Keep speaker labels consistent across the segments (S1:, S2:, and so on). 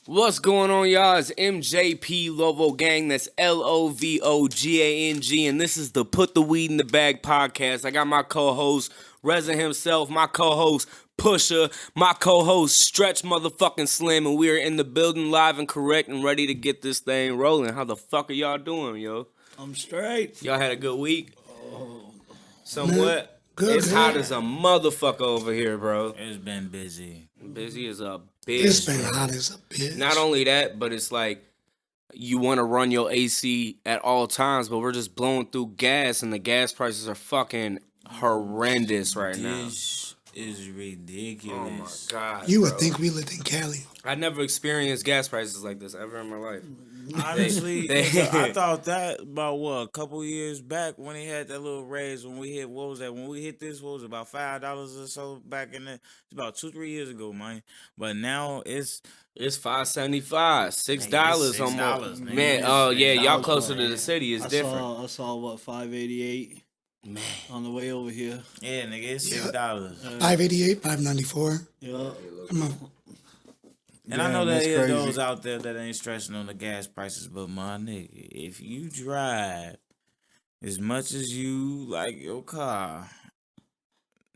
S1: What's going on, y'all? It's MJP Lovo Gang. That's LOVOGANG. And this is the Put the Weed in the Bag podcast. I got my co-host, Reza himself, my co-host, Pusher, my co-host, Stretch motherfucking Slim. And we're in the building live and correct and ready to get this thing rolling. How the fuck are y'all doing, yo?
S2: I'm straight.
S1: Y'all had a good week?
S2: Oh,
S1: somewhat.
S3: Good,
S1: it's hot as a motherfucker over here, bro.
S2: It's been busy.
S1: Busy as a bitch.
S3: It's been hot as a bitch.
S1: Not only that, but it's like you want to run your AC at all times, but we're just blowing through gas, and the gas prices are fucking horrendous right now.
S2: This is ridiculous.
S1: Oh my god!
S3: You would think we lived in Cali.
S1: I never experienced gas prices like this ever in my life.
S2: Honestly, I thought that about a couple years back when he had that little raise when we hit when we hit this, what was it, about $5 or so back in it's about 2-3 years ago, man. But now it's
S1: $5.75, $6 almost. Man, oh yeah, y'all closer to the city. It's different.
S4: I saw what, $5.88
S1: Man,
S4: on the way over here.
S2: Yeah, nigga, it's $6.
S3: $5.88, $5.94.
S4: Yeah.
S2: And I know
S4: that's
S2: there is
S4: crazy.
S2: those out there that ain't stressing on the gas prices, but my nigga, if you drive as much as you like your car,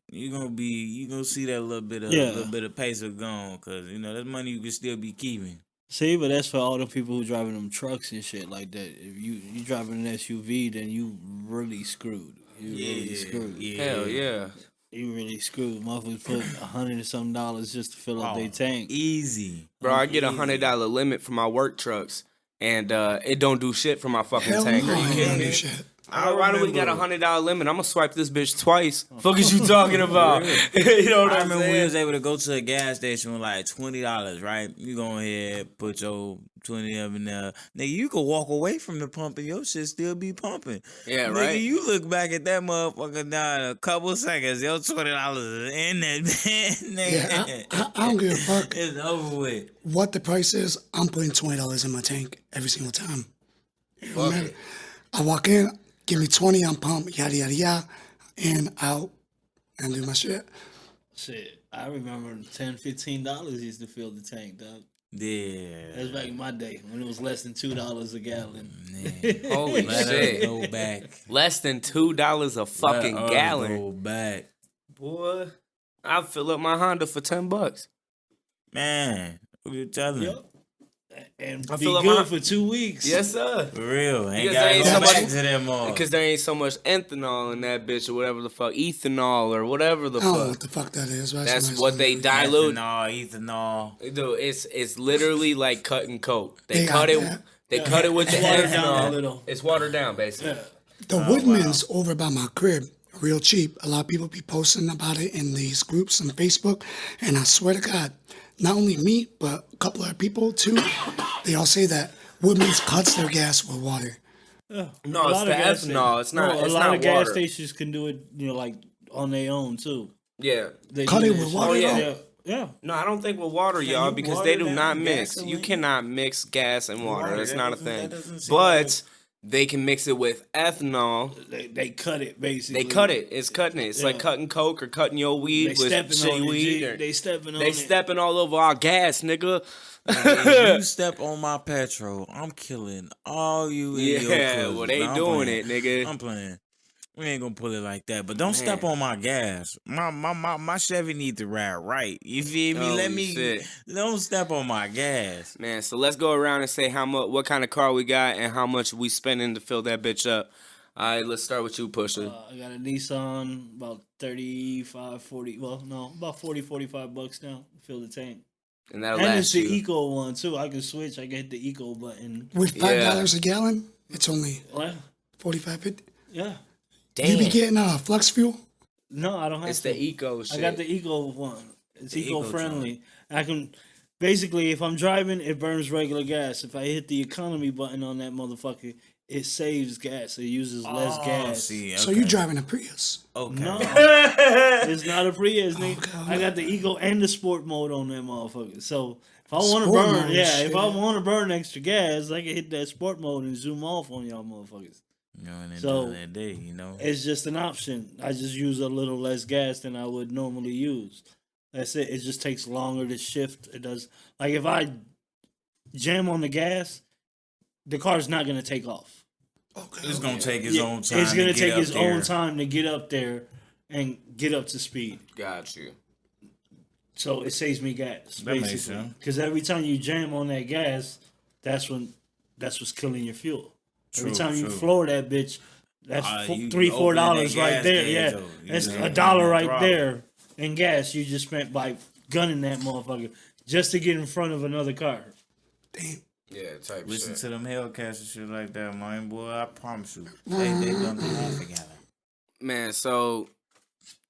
S2: you gonna see that little bit of peso gone, cause you know that money you can still be keeping.
S4: See, but that's for all the people who driving them trucks and shit like that. If you driving an SUV, then you really screwed. You really screwed.
S2: Yeah.
S1: hell yeah.
S4: You really screwed. Motherfuckers put $100 and something just to fill up their tank.
S2: Easy.
S1: Bro, I get $100 limit for my work trucks, and it don't do shit for my fucking
S3: Hell
S1: tank.
S3: no,
S1: Are you
S3: I
S1: kidding
S3: don't
S1: me?
S3: do shit.
S1: Why do we got $100 limit? I'm gonna swipe this bitch twice. Fuck is you talking about? You know what
S2: I
S1: I'm
S2: remember we
S1: saying?
S2: was able to go to a gas station with like $20, right? You go ahead, put your 20 up in there. Nigga, you could walk away from the pump and your shit still be pumping.
S1: Yeah,
S2: Nigga,
S1: right.
S2: you look back at that motherfucker now in a couple seconds, your $20 is in that nigga.
S3: Yeah, I don't give a fuck
S2: It's over with.
S3: what the price is. I'm putting $20 in my tank every single time. It don't matter. I walk in, give me 20, I'm pumped, yada, yada, yada, and out and do my shit.
S4: Shit, I remember $10, $15 used to fill the tank, dog.
S2: Yeah.
S4: That's back in my day when it was less than $2 a gallon.
S1: Holy
S2: Let us
S1: shit.
S2: go back.
S1: Less than $2 a fucking
S2: Let us
S1: gallon.
S2: Go back.
S1: Boy, I fill up my Honda for $10.
S2: Man, what you telling?
S4: Yep. And
S1: I
S4: be
S1: feel like
S4: good
S1: my-
S4: for 2 weeks.
S1: Yes, sir.
S2: For real. Ain't
S1: Because
S2: got
S1: there
S2: to
S1: ain't
S2: go
S1: so
S2: back
S1: much-
S2: to them all.
S1: Because there ain't so much ethanol in that bitch or whatever the fuck. Ethanol or whatever the
S3: I don't know
S1: fuck.
S3: what the fuck that is. but
S1: That's
S3: nice
S1: what
S3: to
S1: they
S3: know.
S1: dilute.
S2: Ethanol.
S1: Dude, it's literally like cutting coke. They
S3: They
S1: cut
S3: got
S1: it.
S3: that.
S1: They cut it with the
S4: It's watered down a
S1: ethanol.
S4: little.
S1: It's watered down, basically.
S3: The Woodman's over by my crib, real cheap. A lot of people be posting about it in these groups on Facebook, and I swear to God, not only me, but a couple other people too, they all say that Woodman's cuts their gas with water.
S1: No,
S4: A
S1: it's
S4: lot
S1: the
S4: of gas
S1: ethanol. It's not.
S4: No,
S1: It's
S4: a lot
S1: not
S4: of gas
S1: water.
S4: stations can do it, like on their own too.
S1: Yeah.
S4: They
S3: Cut
S4: do
S3: it
S4: that
S3: with
S4: shit.
S3: water,
S1: yeah.
S3: though?
S4: Yeah.
S1: No, I don't think with water, y'all,
S2: you
S1: because
S2: water
S1: they do
S2: down
S1: not mix.
S2: gasoline?
S1: You cannot mix gas and water.
S2: Water,
S1: That's
S2: that
S1: not a
S2: doesn't-
S1: thing.
S2: that doesn't seem
S1: But they can mix it with ethanol.
S4: They cut it basically.
S1: They cut it. It's cutting it. It's like
S4: Yeah.
S1: cutting coke or cutting your
S4: They
S1: weed with
S4: stepping
S1: shitty
S4: on
S1: weed.
S4: it.
S1: Or,
S4: They stepping on
S1: they
S4: it.
S1: stepping all over our gas, nigga.
S2: If you step on my petrol, I'm killing all you in your
S1: Yeah,
S2: cousins.
S1: well, they
S2: I'm
S1: doing
S2: playing.
S1: it, nigga.
S2: I'm playing. We ain't gonna pull it like that, but don't step
S1: Man.
S2: on my gas. My Chevy need to ride right. You feel me? Let
S1: Holy
S2: me.
S1: shit.
S2: Don't step on my gas.
S1: Man, so let's go around and say what kind of car we got and how much we spending to fill that bitch up. All right, let's start with you, Pusher.
S4: I got a Nissan, about 35, 40. Well, no, about 40, 45 bucks now. Fill the tank.
S1: And that'll
S4: And
S1: last
S4: it's the
S1: you.
S4: Eco one too. I can switch. I can hit the Eco button.
S3: With $5 a gallon, it's only
S4: What?
S3: 45, 50.
S4: Yeah.
S3: You be
S1: Damn.
S3: getting flex fuel?
S4: No, I don't have
S1: It's
S4: to.
S1: the eco shit.
S4: I got the Eco one. It's
S2: The Eco
S4: eco-friendly. I can basically, if I'm driving, it burns regular gas. If I hit the economy button on that motherfucker, it saves gas. It uses less gas.
S2: See,
S3: So
S2: okay.
S3: you driving a Prius?
S2: Okay.
S4: No, it's not a Prius, nigga.
S3: Okay.
S4: I got the Eco and the Sport mode on that motherfucker. So if I want to
S3: Sport
S4: burn,
S3: mode,
S4: if I
S3: shit.
S4: want to burn extra gas, I can hit that Sport mode and zoom off on y'all motherfuckers.
S2: Going into
S4: So-
S2: that day, you know.
S4: It's just an option. I just use a little less gas than I would normally use. That's it. It just takes longer to shift. It does. Like if I jam on the gas, the car's not gonna take off.
S3: Okay.
S2: It's gonna take its own time.
S4: It's gonna
S2: to get
S4: take
S2: up
S4: its
S2: there.
S4: own time to get up there and get up to speed.
S1: Got you.
S4: So it saves me gas,
S2: That makes
S4: basically.
S2: sense.
S4: Because every time you jam on that gas, that's what's killing your fuel. Every
S2: True,
S4: time you
S2: true.
S4: floor that bitch, that's
S2: You
S4: $3-4
S2: open that
S4: right
S2: gas
S4: there.
S2: gauge,
S4: Yeah,
S2: though. You
S4: that's
S2: just
S4: $1
S2: open that
S4: right
S2: throttle.
S4: there in gas you just spent by gunning that motherfucker just to get in front of another car.
S3: Damn.
S1: Yeah, type
S2: Listen
S1: shit.
S2: to them Hellcats and shit like that, man. Boy, I promise you, they done the half together.
S1: Man, so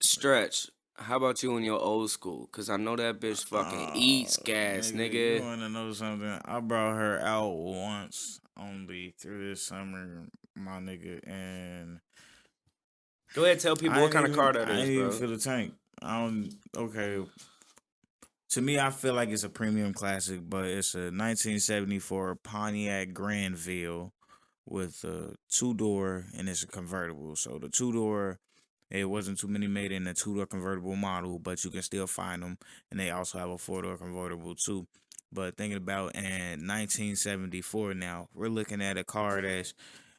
S1: Stretch, how about you in your old school? Cause I know that bitch fucking eats gas,
S2: You
S1: nigga.
S2: wanna know something? I brought her out once only through this summer, my nigga, and
S1: Go ahead, tell people what kind of car that
S2: I
S1: is,
S2: ain't even
S1: bro.
S2: feel the tank. Okay. To me, I feel like it's a premium classic, but it's a 1974 Pontiac Granville with a 2-door, and it's a convertible. So the 2-door, it wasn't too many made in the 2-door convertible model, but you can still find them, and they also have a 4-door convertible too. But thinking about in 1974 now, we're looking at a car that's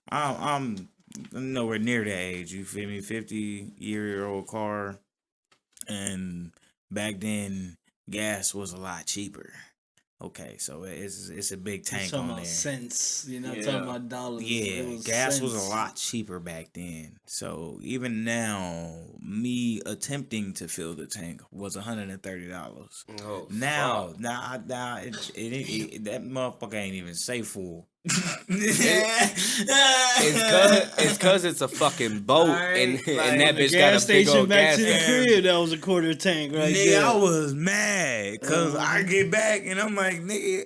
S2: I'm nowhere near that age. You feel me? 50-year-old car, and back then gas was a lot cheaper. Okay, so it's a big
S4: You're
S2: tank
S4: talking
S2: on
S4: about
S2: there.
S4: cents. You're not
S1: Yeah.
S4: talking about dollars.
S2: Yeah,
S4: It
S2: gas was
S4: cents.
S2: a lot cheaper back then. So even now, me attempting to fill the tank was $130.
S1: Oh,
S2: Now,
S1: fuck.
S2: now that motherfucker ain't even say full.
S1: It's cause it's a fucking boat,
S2: Alright,
S1: and
S2: like,
S1: that
S4: The
S1: bitch got
S4: gas
S1: a big
S4: station
S1: old
S4: back
S1: gas
S4: to the
S1: tank.
S4: crib, that was a quarter tank right
S2: Nigga,
S4: there.
S2: I was mad because I get back and I'm like, nigga,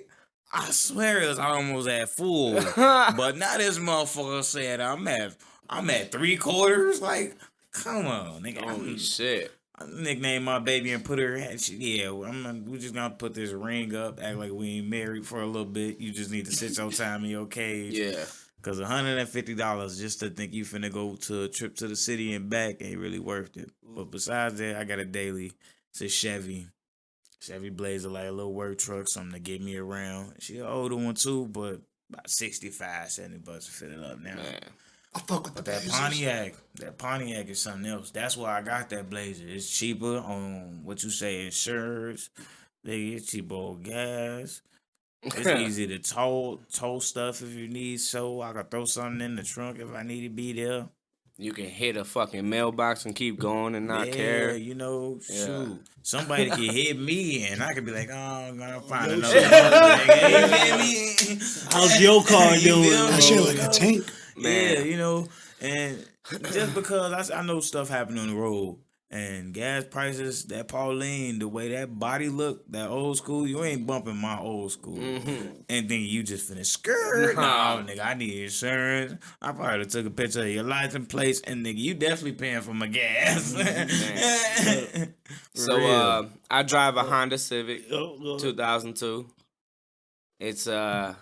S2: I swear it was almost at full. But now this motherfucker said I'm at 3/4. Like, come on, nigga.
S1: Holy shit.
S2: I nicknamed my baby and put her. We just gonna put this ring up, act like we ain't married for a little bit. You just need to sit your time in your cage.
S1: Yeah.
S2: Cause $150 just to think you finna go to a trip to the city and back ain't really worth it. But besides that, I got a daily. It's a Chevy Blazer, like a little work truck, something to get me around. She an older one too, but about 65, 70 bucks to fit it up now.
S1: Man.
S3: I fuck with the
S2: But that
S3: Blazers.
S2: Pontiac is something else. That's why I got that Blazer. It's cheaper on what you say insurance. It's cheaper on gas. It's easy to tow stuff if you need. So I can throw something in the trunk if I need to be there.
S1: You can hit a fucking mailbox and keep going and not care.
S2: You know,
S1: Yeah.
S2: shoot. Somebody can hit me and I could be like, oh, I'm gonna find another nigga. You feel me?
S4: How's your car
S2: You
S4: doing?
S2: feel
S3: That
S2: me?
S3: shit like a tank.
S1: Man.
S2: Yeah, you know, and just because I know stuff happened on the road and gas prices, that Pauline, the way that body look, that old school, you ain't bumping my old school. And then you just finna skirt.
S1: Nah.
S2: No, nigga, I need insurance. I probably took a picture of your license plates, and nigga, you definitely paying for my gas.
S1: So
S2: Real.
S1: I drive a Honda Civic
S4: Oh,
S1: 2002. It's
S4: gas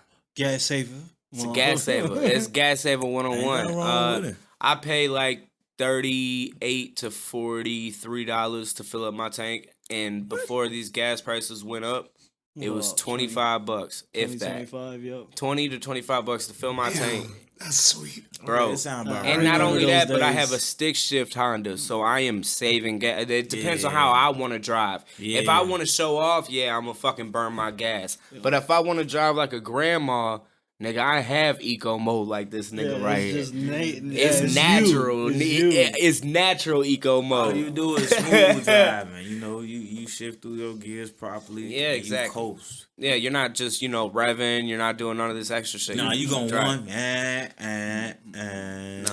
S4: saver.
S1: it's a gas saver. It's gas saver
S2: Ain't nothing wrong
S1: 101.
S2: with it.
S1: I pay like $38 to $43 to fill up my tank, and before these gas prices went up, it was
S4: Well,
S1: 25 bucks, if that.
S4: 25, yep.
S1: 20 to 25 bucks to fill my tank,
S3: Damn, that's sweet.
S1: bro.
S2: It sound about
S1: And
S2: right.
S1: not
S4: remember
S1: only
S4: those
S1: that, but I
S4: days.
S1: have a stick shift Honda, so I am saving gas. It depends on
S2: Yeah.
S1: how I want to drive. If I
S2: Yeah.
S1: want to show off, yeah, I'm gonna fucking burn my gas. But if I want to drive like a grandma, nigga, I have eco mode like this nigga right here.
S4: It's just
S1: It's natural. It's natural eco
S2: All
S1: mode.
S2: you do is smooth driving. You know, you shift through your gears properly.
S1: Yeah,
S2: and
S1: exactly.
S2: You coast.
S1: Yeah, you're not just, revving. You're not doing none of this extra shit.
S2: Nah, you gonna
S1: drive.
S2: one.
S1: Nah,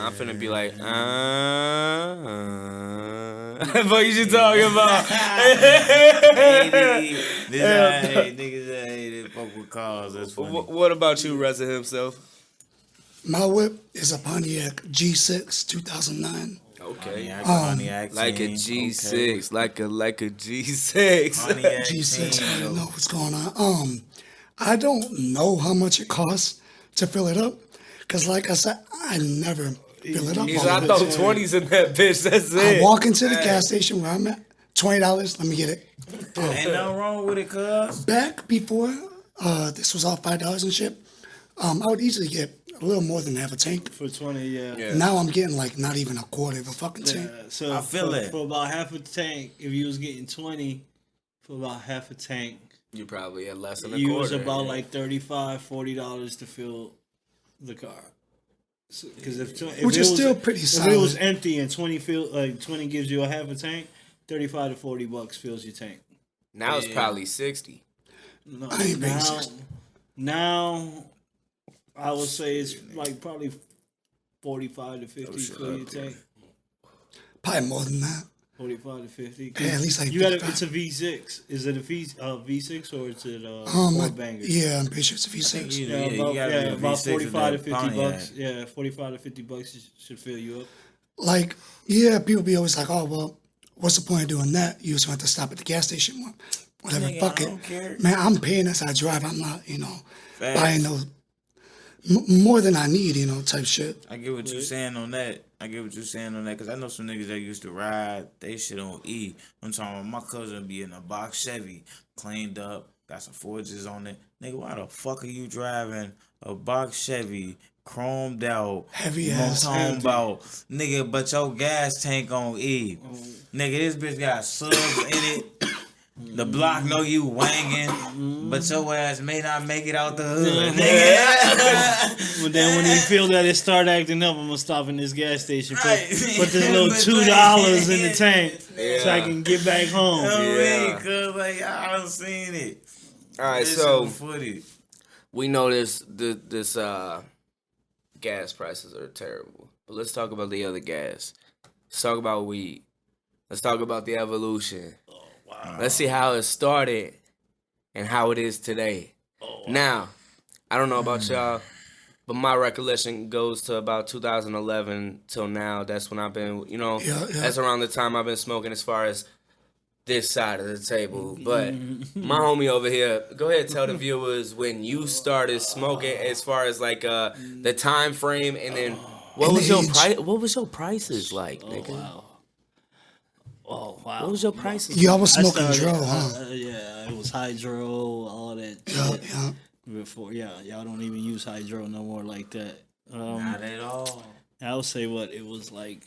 S1: I'm finna be like, what you talking about?
S2: Niggas that fuck with cars. That's funny.
S1: What about you, Reza himself?
S3: My whip is a Pontiac G6 2009.
S1: Okay.
S2: Pontiac
S1: Like a
S2: team,
S1: G6, like a G6.
S2: okay. Pontiac
S3: G6,
S2: team,
S3: I don't
S2: though.
S3: know what's going on. I don't know how much it costs to fill it up, because like I said, I never fill it up.
S1: He's
S3: all
S1: I
S3: the
S1: throw
S3: time.
S1: 20s in that bitch. That's
S3: I
S1: it.
S3: walk into the gas station where I'm at, $20, let me get it.
S2: Ain't nothing wrong with it, cuz.
S3: Back before this was all $5 and shit, I would easily get a little more than half a tank.
S4: For 20, yeah.
S3: Now I'm getting like not even a quarter of a fucking tank.
S4: So
S2: I feel it.
S4: For about half a tank, if you was getting 20 for about half a tank,
S1: You probably had less than a
S4: you
S1: quarter.
S4: was about like $35, $40 to fill the car. Because
S3: Which is still pretty
S4: If it was
S3: solid.
S4: empty and 20 gives you a half a tank, $35 to $40 fills your tank.
S1: Now it's probably 60.
S4: No,
S3: I ain't paying
S4: now,
S3: 60.
S4: now I would say it's like probably 45 to 50 fill your tank.
S3: Probably more than that.
S4: 45 to 50.
S3: Yeah, at least like
S4: You got
S3: 55.
S4: it's a V6. Is it a V6 or is it
S3: I-
S4: four bangers?
S3: yeah, I'm pretty sure it's a
S2: I think
S3: V6.
S2: you
S4: Yeah,
S2: gotta be a
S4: about
S2: V6 with
S4: 45 to
S2: that
S4: 50
S2: Pontiac.
S4: bucks. Yeah, 45 to 50 bucks should fill you up.
S3: Like, yeah, people be always like, oh, well, what's the point of doing that? You just want to stop at the gas station more. Whatever,
S2: Nigga,
S3: fuck
S2: I
S3: it.
S2: don't care.
S3: Man, I'm paying as I drive. I'm not,
S2: Facts.
S3: buying those more than I need, type shit.
S2: I get what you're saying on that. Because I know some niggas that used to ride they shit on E. I'm talking about my cousin be in a box Chevy, cleaned up, got some forges on it. Nigga, why the fuck are you driving a box Chevy, chromed out,
S3: Heavy
S2: you know
S3: ass,
S2: what I'm talking
S3: empty.
S2: about? Nigga, but your gas tank on E. Nigga, this bitch got subs in it. The block know you wanging, but your ass may not make it out the hood, nigga.
S4: But then when you feel that it start acting up, I'm gonna stop in this gas station,
S2: Right.
S4: put this little
S2: But
S4: $2 in the
S2: like-
S4: tank so I can get back home.
S1: Yeah.
S2: Cause like I done seen it.
S1: All right,
S2: This
S1: so
S2: shit was footage.
S1: we know this gas prices are terrible. But let's talk about the other gas. Let's talk about weed. Let's talk about the evolution. Let's see how it started and how it is today. Now, I don't know about y'all, but my recollection goes to about 2011 till now. That's when I've been,
S3: Yeah.
S1: that's around the time I've been smoking as far as this side of the table. But my homie over here, go ahead and tell the viewers when you started smoking as far as like the time frame and then what
S3: And
S1: was
S3: the
S1: your
S3: age.
S1: price? What was your prices like, nigga?
S4: Wow. Oh wow.
S1: What was your prices?
S3: Y'all was
S4: I
S3: smoking
S4: started-
S3: dro, huh?
S4: Yeah, it was hydro, all that
S3: Yeah,
S4: shit.
S3: yeah.
S4: Before, y'all don't even use hydro no more like that.
S2: Not at all.
S4: I would say it was like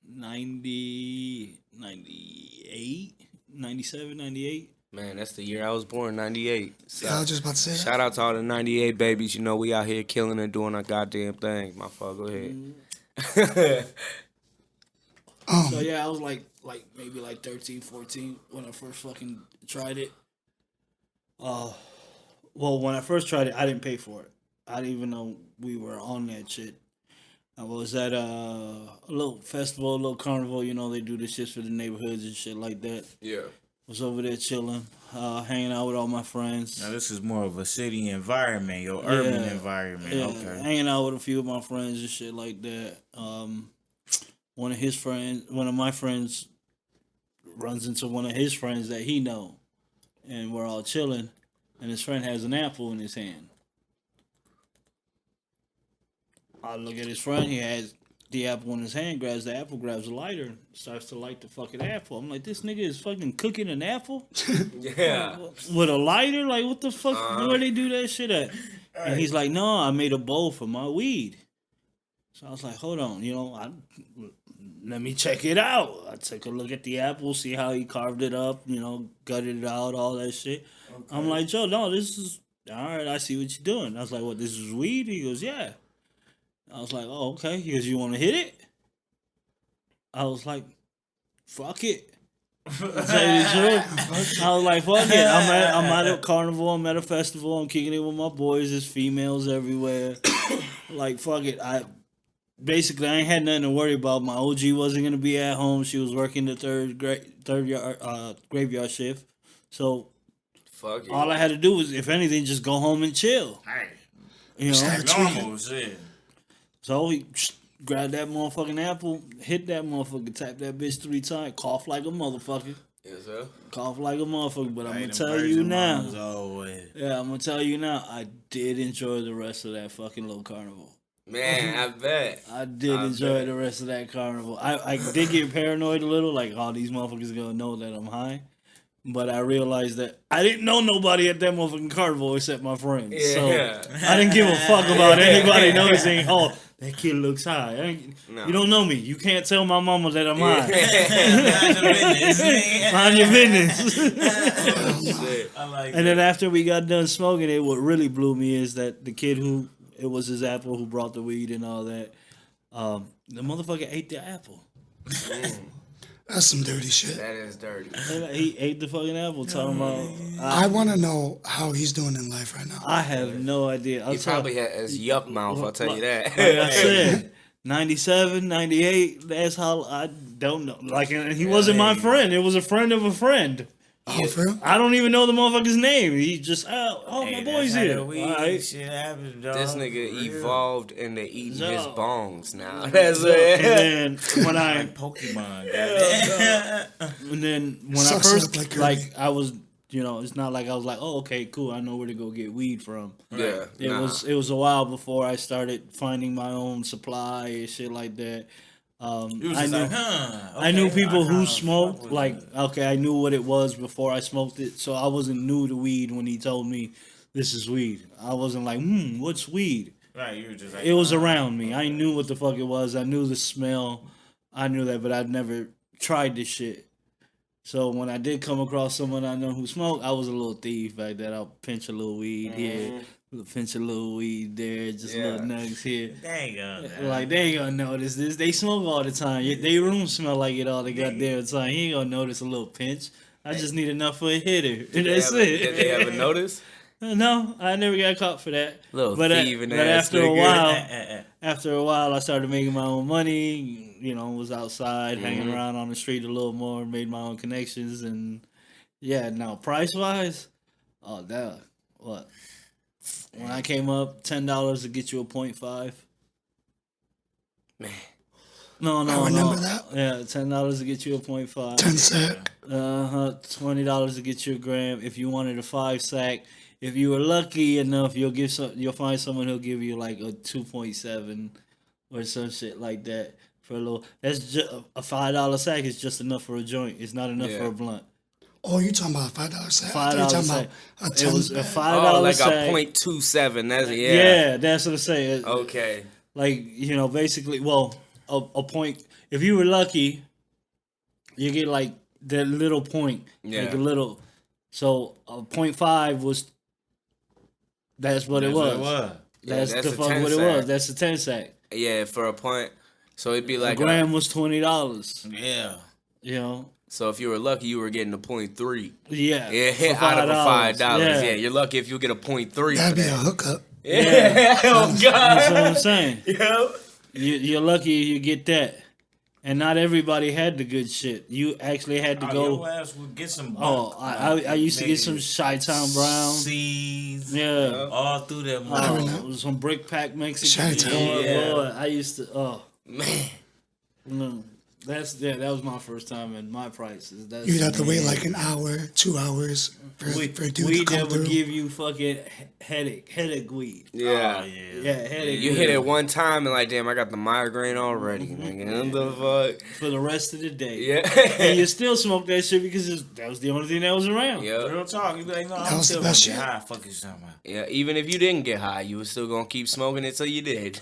S4: 90, 98, 97, 98.
S1: Man, that's the year I was born, 98. So,
S3: Yeah, I was just about to say that.
S1: shout out to all the 98 babies. We out here killing and doing our goddamn thing. My fault, go ahead.
S4: So yeah, I was like maybe like 13, 14 when I first fucking tried it. Well, when I first tried it, I didn't pay for it. I didn't even know we were on that shit. I was at a little festival, a little carnival. They do this shit for the neighborhoods and shit like that.
S1: Yeah.
S4: Was over there chilling, hanging out with all my friends.
S2: Now this is more of a city environment, your urban
S4: Yeah.
S2: environment.
S4: Yeah,
S2: Okay.
S4: hanging out with a few of my friends and shit like that. One of my friends runs into one of his friends that he know, and we're all chilling, and his friend has an apple in his hand. I look at his friend, he has the apple in his hand, grabs the apple, grabs a lighter, starts to light the fucking apple. I'm like, this nigga is fucking cooking an apple
S1: Yeah.
S4: with a lighter? Like, what the fuck? Where they do that shit at? And he's like, no, I made a bowl for my weed. So I was like, hold on, let me check it out. I took a look at the apple, see how he carved it up, gutted it out, all that shit. Okay. I'm like, Joe, no, this is, all right, I see what you're doing. I was like, what, this is weed? He goes, yeah. I was like, oh, okay. He goes, you want to hit it? I was like, fuck it. To tell you the truth, I was like, fuck it. I'm at a carnival, I'm at a festival, I'm kicking it with my boys, there's females everywhere. Like, fuck it. I ain't had nothing to worry about. My OG wasn't gonna be at home. She was working the third graveyard shift. So
S1: Fuck it.
S4: all I had to do was, if anything, just go home and chill.
S2: Hey, normal shit.
S4: So we grabbed that motherfucking apple, hit that motherfucker, tap that bitch 3 times, cough like a motherfucker.
S1: Yes, sir.
S4: Cough like a motherfucker. But I'm
S2: Hey,
S4: gonna
S2: them
S4: tell you
S2: virgin
S4: now.
S2: mamas always.
S4: Yeah, I'm gonna tell you now. I did enjoy the rest of that fucking little carnival.
S1: Man, I bet.
S4: I did enjoy the rest of that carnival. I did get paranoid a little, like, all these motherfuckers gonna know that I'm high. But I realized that I didn't know nobody at that motherfucking carnival except my friends.
S1: Yeah.
S4: So I didn't give a fuck about anybody noticing, oh, that kid looks high. You don't know me. You can't tell my mama that I'm high. Mind your business.
S2: I like
S4: And then after we got done smoking it, what really blew me is that the kid who, it was his apple who brought the weed and all that, the motherfucker ate the apple.
S3: That's some dirty shit.
S1: That is dirty.
S4: He ate the fucking apple, talking about.
S3: I want to know how he's doing in life right now.
S4: I have no idea.
S1: He probably had his yuck mouth, I'll tell you that.
S4: Like I said, 97, 98, that's how, I don't know. Like, he wasn't my friend. It was a friend of a friend.
S3: Oh, for real?
S4: I don't even know the motherfucker's name. He just, my boy's here. All
S2: Right.
S4: right.
S2: Shit happens, dog.
S1: This nigga evolved into eating his
S4: So-
S1: bongs now. That's it.
S4: And then when I,
S2: Like Pokemon. goddamn.
S4: and then when I
S3: Sucks
S4: first,
S3: up like Kirby.
S4: like, I was, it's not like I was like, oh, okay, cool. I know where to go get weed from.
S1: Yeah.
S4: It was a while before I started finding my own supply and shit like that.
S2: You was
S4: I
S2: just
S4: knew
S2: like, huh?
S4: I knew
S2: okay,
S4: people
S2: I
S4: who
S2: kinda
S4: smoked.
S2: fuck with
S4: Like,
S2: it.
S4: okay, I knew what it was before I smoked it, so I wasn't new to weed when he told me this is weed. I wasn't like, what's weed?
S2: Right, you were just like,
S4: It was around me. I knew what the fuck it was. I knew the smell. I knew that, but I'd never tried this shit. So when I did come across someone I know who smoked, I was a little thief back then. I'll pinch a little weed here, pinch a little weed there, just little nugs here.
S2: dang
S4: Like, they ain't gonna notice this. They smoke all the time. They room smell like it all the goddamn time. He ain't gonna notice a little pinch. I just need enough for a hitter. That's it.
S1: Did they ever notice?
S4: No, I never got caught for that.
S1: Little
S4: but
S1: thieving
S4: but
S1: ass
S4: after a
S1: nigga.
S4: while, I started making my own money. Was outside, hanging around on the street a little more, made my own connections, and now price wise, what? When I came up, $10 to get you a 0.5.
S1: Man.
S4: No.
S3: I remember that.
S4: Yeah, $10 to get you a 0.5.
S3: 10 sack.
S4: $20 to get you a gram. If you wanted a 5 sack, if you were lucky enough, you'll find someone who'll give you like a 2.7 or some shit like that for a little. That's just a $5 sack is just enough for a joint. It's not enough for a blunt.
S3: Oh, you talking about a $5 sack? I thought you
S4: $5
S3: talking
S4: sack.
S3: about a
S4: It
S3: 10
S4: was a
S3: sack.
S4: $5
S1: like
S4: sack.
S1: a 0.27. That's
S4: Yeah, that's what I'm saying.
S1: Okay.
S4: Like, basically, a point. If you were lucky, you get like that little point, like a little. So a 0.5 was. That's what it was. That's
S1: that's
S4: the
S1: a
S4: fuck
S1: 10
S4: what it
S1: sack.
S4: was. That's a 10 sack.
S1: Yeah, for a point. So it'd be
S4: A
S1: like
S4: gram was $20.
S2: Yeah.
S1: So if you were lucky, you were getting a 0.3.
S4: Yeah.
S1: Yeah,
S4: for
S1: out of a $5.
S4: Yeah.
S1: Yeah, you're lucky if you get a 0.3
S3: That'd
S1: for
S3: be a
S1: that.
S3: hookup.
S1: Yeah. Oh God.
S4: That's what I'm saying.
S1: Yo.
S4: You're lucky you get that. And not everybody had the good shit. You actually had to go.
S2: Your ass would get some.
S4: I used to get some Chi-Town Brown.
S2: Seeds.
S4: Yeah.
S2: All through that motherfucker.
S4: Some brick pack Mexican.
S3: Chi-Town.
S4: Boy, I used to. Oh
S1: Man.
S4: no, that was my first time and my prices. That's,
S3: You'd have to wait like an hour, 2 hours for a dude to
S4: weed
S3: come
S4: that
S3: through.
S4: would give you fucking headache weed.
S1: Yeah.
S4: Yeah, headache.
S1: You
S4: weed.
S1: hit it one time and like, damn, I got the migraine already. Nigga, what the fuck?
S4: for the rest of the day.
S1: Yeah.
S4: And you still smoke that shit because that was the only thing that was around.
S1: Yeah.
S2: Real talk. You be like, no,
S3: That
S2: I'm
S3: was the
S2: still gonna
S3: best
S2: get
S3: shit.
S2: high. Fuck you, something.
S1: Yeah, even if you didn't get high, you were still gonna keep smoking it till you did.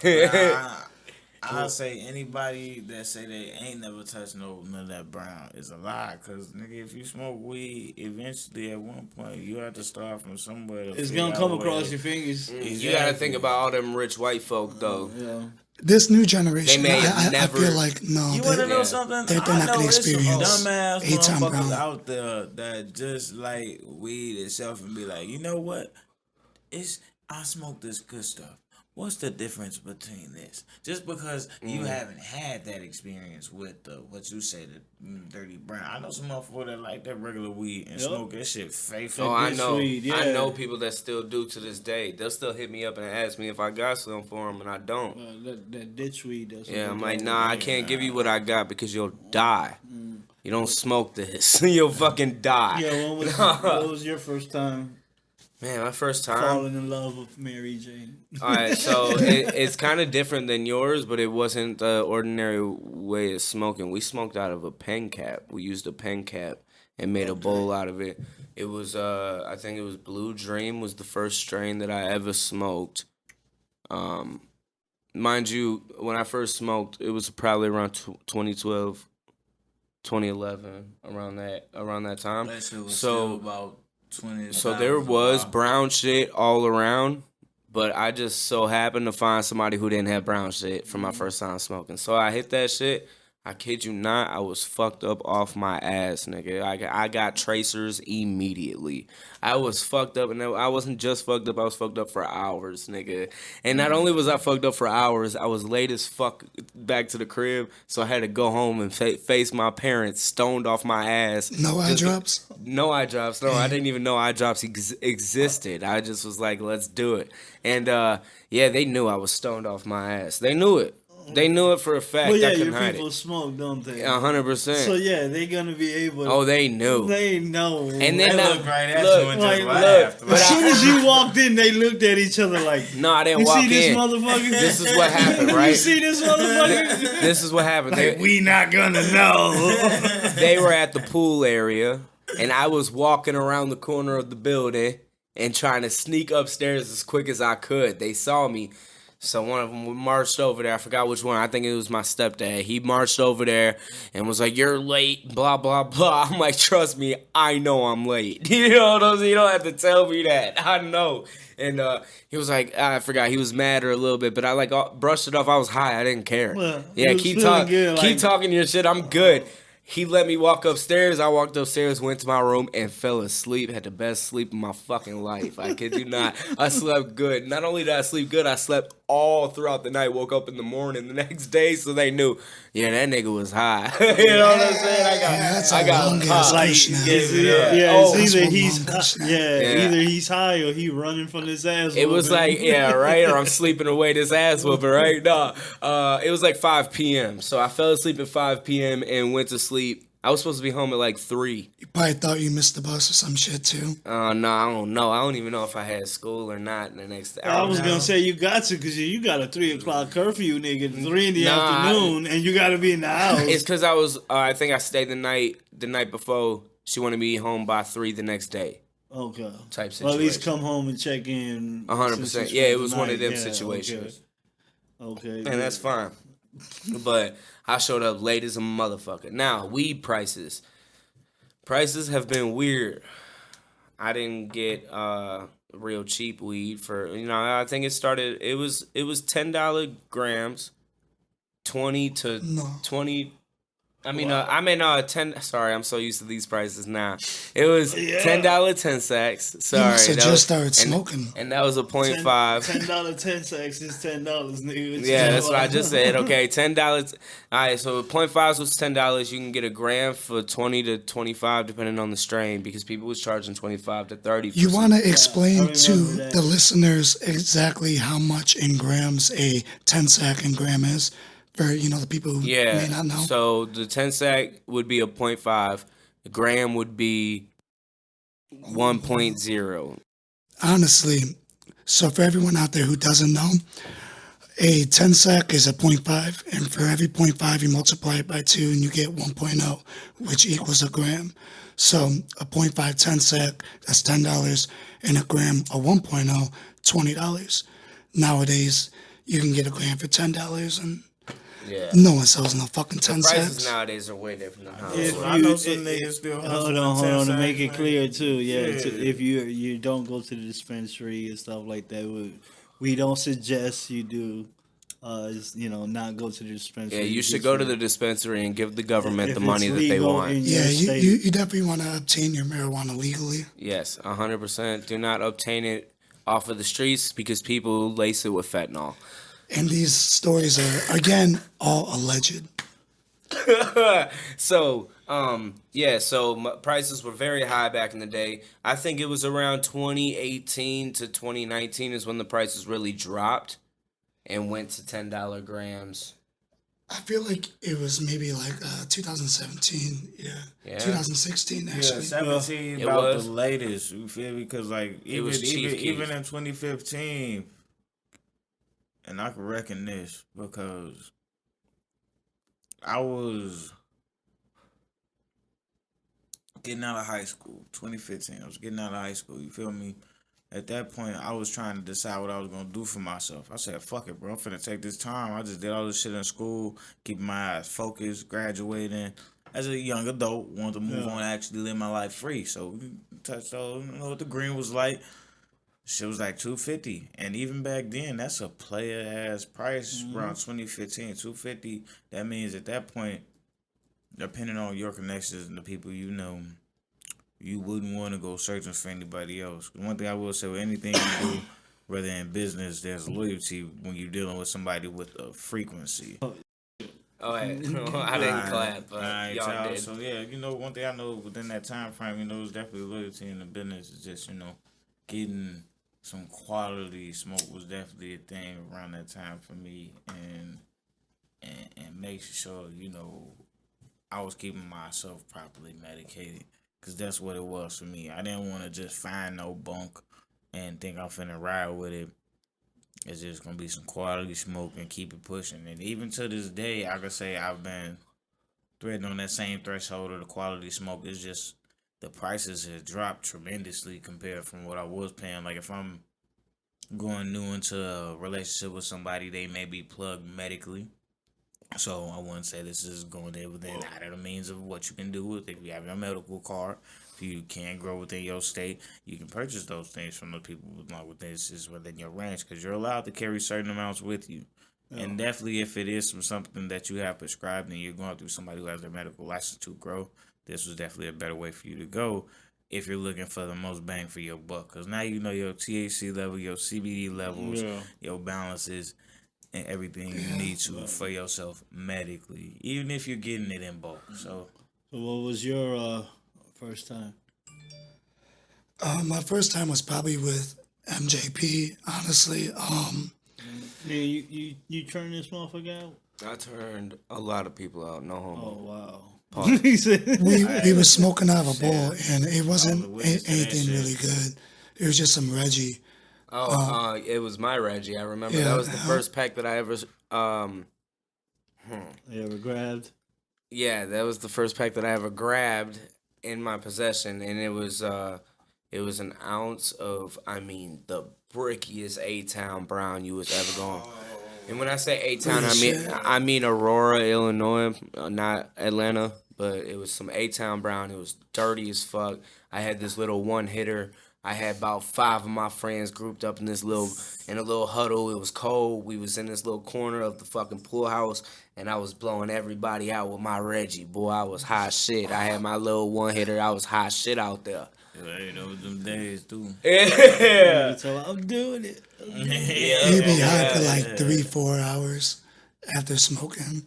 S2: I'll say anybody that say they ain't never touched none of that brown is a lie. Cause nigga, if you smoke weed, eventually at one point you have to start from somewhere.
S4: It's gonna come across your fingers.
S1: You gotta think about all them rich white folk though.
S4: Yeah.
S3: This new generation,
S1: They may have
S3: I
S1: never-
S3: feel like, no.
S2: You
S3: they-
S2: wanna know
S1: Yeah.
S2: something?
S3: They're not
S2: I know
S3: gonna
S2: there's some
S3: experience
S2: dumbass
S3: A-Town
S2: motherfuckers
S3: Brown.
S2: out there that just like weed itself and be like, you know what? I smoke this good stuff. What's the difference between this? Just because you haven't had that experience with what you say, the dirty brown. I know some motherfuckers that like that regular weed and smoke that shit faithful.
S1: Oh, I
S4: Good
S1: know.
S4: weed, yeah.
S1: I know people that still do to this day. They'll still hit me up and ask me if I got some for them, and I don't.
S4: That ditch weed. That's what
S1: Yeah,
S4: they
S1: I'm like,
S4: call
S1: nah,
S4: it.
S1: I can't give you what I got because you'll die. You don't smoke this. You'll fucking die.
S4: Yeah, what was your first time
S1: Man, my first time.
S4: falling in love with Mary Jane?
S1: All right, so it's kind of different than yours, but it wasn't the ordinary way of smoking. We smoked out of a pen cap. We used a pen cap, and made a bowl out of it. It was I think it was Blue Dream was the first strain that I ever smoked. Mind you, when I first smoked, it was probably around 2012, 2011, around that time.
S2: That shit was
S1: So
S2: still about 20.
S1: so there was brown shit all around, but I just so happened to find somebody who didn't have brown shit for my first time smoking. So I hit that shit. I kid you not, I was fucked up off my ass, nigga. I got tracers immediately. I was fucked up, and I wasn't just fucked up, I was fucked up for hours, nigga. And not only was I fucked up for hours, I was late as fuck back to the crib, so I had to go home and face my parents stoned off my ass.
S3: No eye drops?
S1: No eye drops. No, I didn't even know eye drops existed. I just was like, let's do it. And yeah, they knew I was stoned off my ass. They knew it. They knew it for a fact.
S4: Well, yeah,
S1: I couldn't
S4: your
S1: hide
S4: people
S1: it.
S4: smoke, don't they?
S1: 100%.
S4: So yeah, they're gonna be able.
S1: Oh, they knew.
S4: They know.
S1: And then
S2: They
S1: now-
S2: looked right at
S1: look,
S2: you and
S4: like,
S2: just
S4: look,
S2: laughed.
S1: but
S4: As soon as you walked in, they looked at each other like,
S1: No, I didn't
S4: "You
S1: walk
S4: see this
S1: in.
S4: motherfucker?
S1: This is what happened, right?
S4: You see this motherfucker?
S1: This is what happened.
S4: Like, we not gonna know."
S1: They were at the pool area, and I was walking around the corner of the building and trying to sneak upstairs as quick as I could. They saw me. So one of them marched over there. I forgot which one. I think it was my stepdad. He marched over there and was like, "You're late, blah, blah, blah." I'm like, "Trust me, I know I'm late." You know what I'm saying? You don't have to tell me that. I know. And he was like, I forgot. He was mad or a little bit, but I like brushed it off. I was high. I didn't care.
S4: Well,
S1: Yeah,
S4: you was
S1: keep
S4: feeling
S1: talking.
S4: good,
S1: Keep
S4: like-
S1: talking your shit. I'm good. He let me walk upstairs. I walked upstairs, went to my room, and fell asleep. Had the best sleep of my fucking life. I kid you not. I slept good. Not only did I sleep good, I slept all throughout the night. Woke up in the morning the next day, so they knew, yeah, that nigga was high. You know what I'm saying?
S3: That's
S1: I
S3: a
S1: got
S3: long
S1: high.
S3: ass
S4: Like,
S3: question.
S4: yeah,
S1: Oh,
S4: it's
S3: that's
S4: either
S3: one
S4: he's
S3: long question.
S4: either he's high or he running from his ass.
S1: It was
S4: whooping.
S1: like, yeah, right? Or I'm sleeping away this ass whooping, right? No. It was like 5 p.m. So I fell asleep at 5 p.m. and went to sleep. I was supposed to be home at like 3.
S3: You probably thought you missed the bus or some shit too.
S1: No, I don't know. I don't even know if I had school or not the next day.
S4: I was gonna say you got to, because you got a 3 o'clock curfew, nigga. 3 in the
S1: Nah,
S4: afternoon, and you gotta be in the house.
S1: It's because I was, I think I stayed the night before. She wanted me home by 3 the next day.
S4: Okay.
S1: Type
S4: Well, at least
S1: situation.
S4: come home and check in.
S1: 100%.
S4: since
S1: Yeah,
S4: you
S1: it was
S4: spent
S1: one
S4: the
S1: of them
S4: night. Yeah,
S1: situations.
S4: Okay.
S1: And that's fine. But I showed up late as a motherfucker. Now, weed prices. Prices have been weird. I didn't get real cheap weed for, I think it was $10 grams, 20 to
S3: No.
S1: 20. I mean, 10. Sorry, I'm so used to these prices now. It was $10 10 sacks. Sorry,
S3: You must have
S1: that
S3: just
S1: was-
S3: started
S1: and-
S3: smoking.
S1: and that was a .5.
S4: $10 10 sacks is $10, nigga. What you
S1: Yeah,
S4: talking
S1: that's what I
S4: about?
S1: just said. Okay, $10. All right, so .5s was $10. You can get a gram for 20 to 25, depending on the strain, because people was charging 25 to 30.
S3: You want to explain
S4: remember
S3: to
S4: that.
S3: the listeners exactly how much in grams a 10 sack in gram is for, the people who may not know?
S1: So the 10 sack would be a .5. The gram would be 1.0.
S3: Honestly, so for everyone out there who doesn't know, a 10 sack is a 0.5, and for every 0.5 you multiply it by 2 and you get 1.0, which equals a gram. So a 0.5 10 sack, that's $10, and a gram of 1.0, $20. Nowadays, you can get a gram for $10, and
S1: Yeah.
S3: no one sells no fucking 10
S1: Prices
S3: sacks.
S1: nowadays are way different than how
S4: If
S1: it was.
S2: I know
S4: you-
S2: some niggas still
S4: Hold
S2: hustling
S4: on,
S2: 10
S4: to make it
S2: sacks,
S4: clear
S2: man.
S4: too. Yeah,
S2: Yeah.
S4: if you don't go to the dispensary and stuff like that, we don't suggest you do. Not go to the dispensary.
S1: Yeah, you should go to the dispensary and give the government
S4: If
S1: the
S4: it's
S1: money that they
S4: legal
S1: want.
S4: in your
S3: Yeah, you,
S4: state.
S3: you definitely want to obtain your marijuana legally.
S1: Yes, 100%. Do not obtain it off of the streets because people lace it with fentanyl.
S3: And these stories are, again, all alleged.
S1: So, prices were very high back in the day. I think it was around 2018 to 2019 is when the prices really dropped and went to $10 grams.
S3: I feel like it was maybe like 2017,
S1: Yeah.
S3: 2016
S2: Yeah,
S3: actually.
S2: 17
S1: It
S2: about
S1: was.
S2: the latest. You feel me? Because like
S1: It was Chief Keef.
S2: even in 2015, and I can reckon this because I was getting out of high school, 2015. I was getting out of high school. You feel me? At that point, I was trying to decide what I was gonna do for myself. I said, "Fuck it, bro. I'm finna take this time." I just did all this shit in school, keeping my eyes focused, graduating. As a young adult, wanted to move on and actually live my life free. So we touched on, you know what the green was like. Shit was like $250, and even back then, that's a player ass price. Around 2015, $250. That means at that point, depending on your connections and the people you know, you wouldn't want to go searching for anybody else. One thing I will say with anything you do, whether in business, there's loyalty when you're dealing with somebody with a frequency.
S1: Oh, hey. I didn't clap, but
S2: Alright,
S1: y'all
S2: y'all.
S1: did.
S2: So yeah, you know, one thing I know within that time frame, you know, is definitely loyalty in the business. Is just, you know, getting some quality smoke was definitely a thing around that time for me, and make sure, you know, I was keeping myself properly medicated, cause that's what it was for me. I didn't want to just find no bunk and think I'm finna ride with it. It's just gonna be some quality smoke and keep it pushing. And even to this day, I could say I've been threading on that same threshold of the quality smoke. It's just the prices have dropped tremendously compared from what I was paying. Like if I'm going new into a relationship with somebody, they may be plugged medically. So I wouldn't say this is going there within out of the means of what you can do with it. If you have your medical card, if you can grow within your state, you can purchase those things from the people within your range, because you're allowed to carry certain amounts with you. And definitely if it is something that you have prescribed and you're going through somebody who has their medical license to grow, this was definitely a better way for you to go if you're looking for the most bang for your buck. Because now you know your THC level, your CBD levels, your balances, and everything you need to for yourself medically, even if you're getting it in bulk. So
S4: what was your first time?
S3: My first time was probably with MJP, honestly.
S4: Yeah, you turned this motherfucker out?
S1: I turned a lot of people out. No homo.
S4: Oh wow.
S3: We were smoking out of a bowl, and it wasn't anything really good. It was just some Reggie.
S1: It was my Reggie. I remember
S3: Yeah,
S1: that was the first pack that I ever.
S4: You ever grabbed?
S1: Yeah, that was the first pack that I ever grabbed in my possession, and it was an ounce of, I mean, the brickiest A-Town brown you was ever going. And when I say A-Town, I mean Aurora, Illinois, not Atlanta, but it was some A-Town brown. It was dirty as fuck. I had this little one hitter. I had about 5 of my friends grouped up in a little huddle. It was cold. We was in this little corner of the fucking pool house, and I was blowing everybody out with my Reggie. Boy, I was hot shit. I had my little one hitter. I was hot shit out there.
S2: hey, those them days too.
S1: Yeah.
S4: So I'm doing it.
S3: You'd be high for like 3-4 hours after smoking.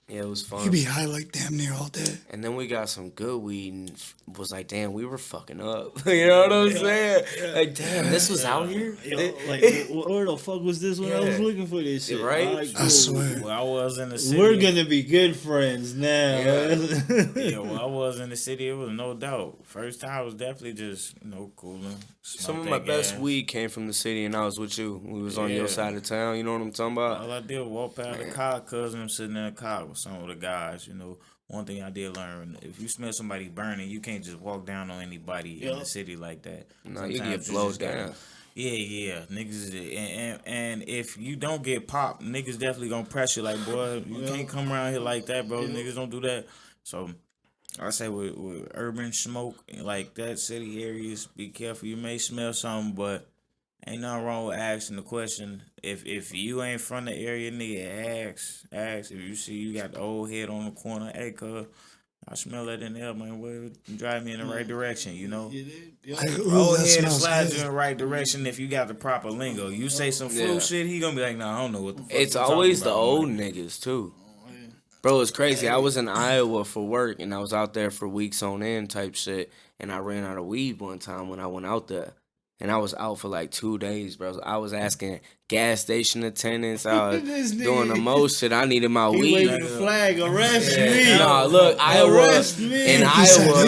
S1: Yeah, it was fun.
S3: You'd be high like damn near all day.
S1: And then we got some good weed and was like, damn, we were fucking up. You know what I'm saying? Like, damn, this was out here?
S4: Like, where the fuck was this when I was looking for this shit?
S1: Right?
S4: All right,
S3: I swear.
S2: Well, I was in the city.
S4: We're gonna be good friends now.
S2: Yeah, well, I was in the city. It was no doubt. First time was definitely just, you know, cooling.
S1: Some of my best weed came from the city, and I was with you. We was on your side of town. You know what I'm talking about?
S2: All I did was walk past the car, cousin, I'm sitting in the car with some of the guys. You know, one thing I did learn: if you smell somebody burning, you can't just walk down on anybody in the city like that.
S1: No, you
S2: Sometimes
S1: get blowed
S2: just gotta-
S1: down.
S2: Yeah, niggas, and if you don't get popped, niggas definitely gonna press you. Like, boy, you can't come around here like that, bro. Niggas don't do that. So I say with urban smoke, like that city areas, be careful. You may smell something, but ain't nothing wrong with asking the question. If you ain't from the area, nigga, ask. If you see you got the old head on the corner, hey, cuz, I smell that in there, man. Well, drive me in the right direction, you know.
S3: Like, ooh,
S2: Old
S3: that
S2: head
S3: smells
S2: slides you in
S3: good.
S2: the right direction if you got the proper lingo. You say some flu shit, he gonna be like, nah, I don't know what the fuck
S1: It's
S2: you talking
S1: always the
S2: about,
S1: old
S2: man.
S1: niggas, too. Bro, it's crazy. I was in Iowa for work, and I was out there for weeks on end type shit, and I ran out of weed one time when I went out there. And I was out for like 2 days, bro. I was asking gas station attendants. I was
S4: This
S1: doing the
S4: nigga.
S1: most shit. I needed my
S4: He
S1: weed.
S4: waving the flag, arrest me.
S1: Nah, look, Iowa.
S4: Arrest me.
S1: In
S3: He said
S1: Iowa.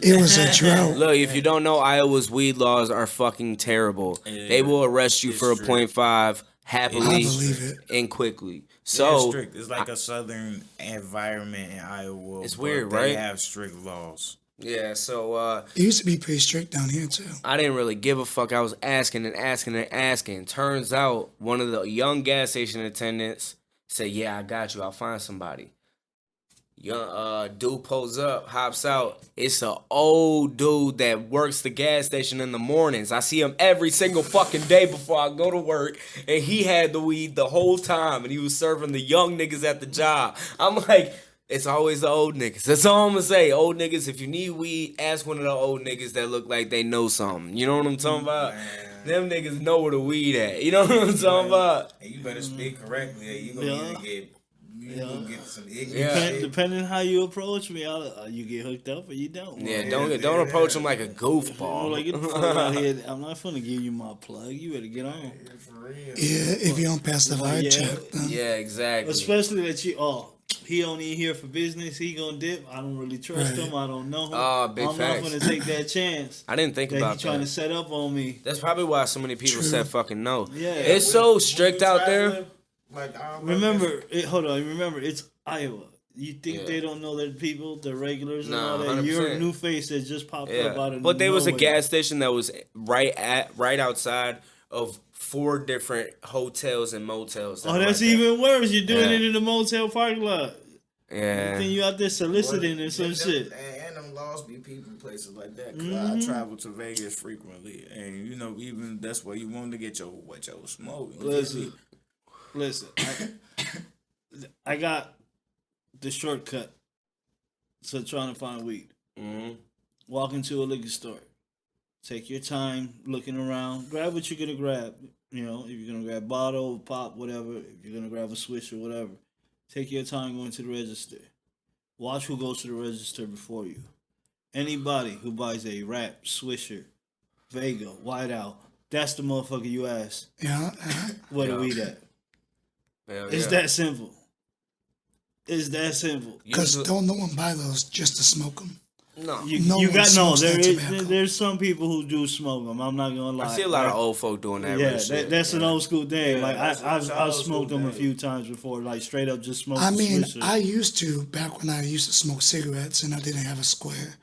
S3: it was a drought.
S1: Look, if you don't know, Iowa's weed laws are fucking terrible. They will arrest you for a
S2: strict.
S1: 0.5 happily
S3: I believe it.
S1: and quickly.
S2: Yeah,
S1: So
S2: strict. It's like a southern environment in Iowa.
S1: It's
S2: but
S1: weird,
S2: they
S1: right?
S2: have strict laws.
S1: Yeah, so
S3: It used to be pretty strict down here too.
S1: I didn't really give a fuck. I was asking and asking and asking. Turns out one of the young gas station attendants said, "Yeah, I got you. I'll find somebody." Young dude pulls up, hops out. It's a old dude that works the gas station in the mornings. I see him every single fucking day before I go to work, and he had the weed the whole time, and he was serving the young niggas at the job. I'm like, it's always the old niggas. That's all I'm gonna say. Old niggas, if you need weed, ask one of the old niggas that look like they know something. You know what I'm talking about? Them niggas know where the weed at. You know what I'm talking about?
S2: And you better speak correctly. Or you gonna either get gonna get some ignorant shit.
S4: Depending how you approach me, you get hooked up or you don't.
S1: Yeah, don't approach him like a goofball.
S4: Like, get the fuck out here. I'm not finna give you my plug. You better get on.
S2: For real.
S3: Yeah, if you don't pass the vibe check. Then.
S1: Yeah, exactly.
S4: Especially that he only here for business. He gonna dip. I don't really trust him. I don't know him.
S1: Big
S4: I'm
S1: facts.
S4: not gonna take that chance.
S1: I didn't think
S4: that
S1: about
S4: he trying
S1: that.
S4: to set up on me.
S1: That's probably why so many people said fucking no.
S4: Yeah.
S1: It's so strict out there.
S2: Like,
S4: Remember, it's Iowa. You think they don't know that people, the regulars and all that?
S1: 100%.
S4: You're a new face that just popped up out of
S1: But there was a
S4: nowhere.
S1: gas station that was right outside of 4 different hotels and motels. that
S4: Oh,
S1: were
S4: that's
S1: right there.
S4: even worse. You're doing
S1: Yeah.
S4: it in the motel parking lot.
S1: Yeah.
S4: Then you out there soliciting and some shit.
S2: And them lost be people places like that. Cause I travel to Vegas frequently, and you know, even that's where you want to get your smoke.
S4: Listen. I got the shortcut to trying to find weed.
S1: Mm-hmm.
S4: Walk into a liquor store. Take your time looking around. Grab what you're gonna grab. You know, if you're gonna grab bottle, pop, whatever. If you're gonna grab a swish or whatever. Take your time going to the register. Watch who goes to the register before you. Anybody who buys a wrap, swisher, Vega, whiteout, that's the motherfucker you ask.
S3: Yeah.
S4: Where the weed at?
S1: Hell
S4: It's
S1: yeah.
S4: that simple. It's that simple.
S3: Because don't no one buy those just to smoke them.
S1: No.
S3: No one smokes that tobacco.
S4: There's some people who do smoke them. I'm not gonna lie.
S1: I see a lot of old folk doing that.
S4: Yeah,
S1: real shit.
S4: that's an old school thing. Like
S2: that's
S4: I've
S2: old
S4: smoked
S2: school
S4: them a
S2: thing.
S4: few times before. Like straight up just smoke.
S3: I mean,
S4: Swisher.
S3: I used to back when I used to smoke cigarettes and I didn't have a square.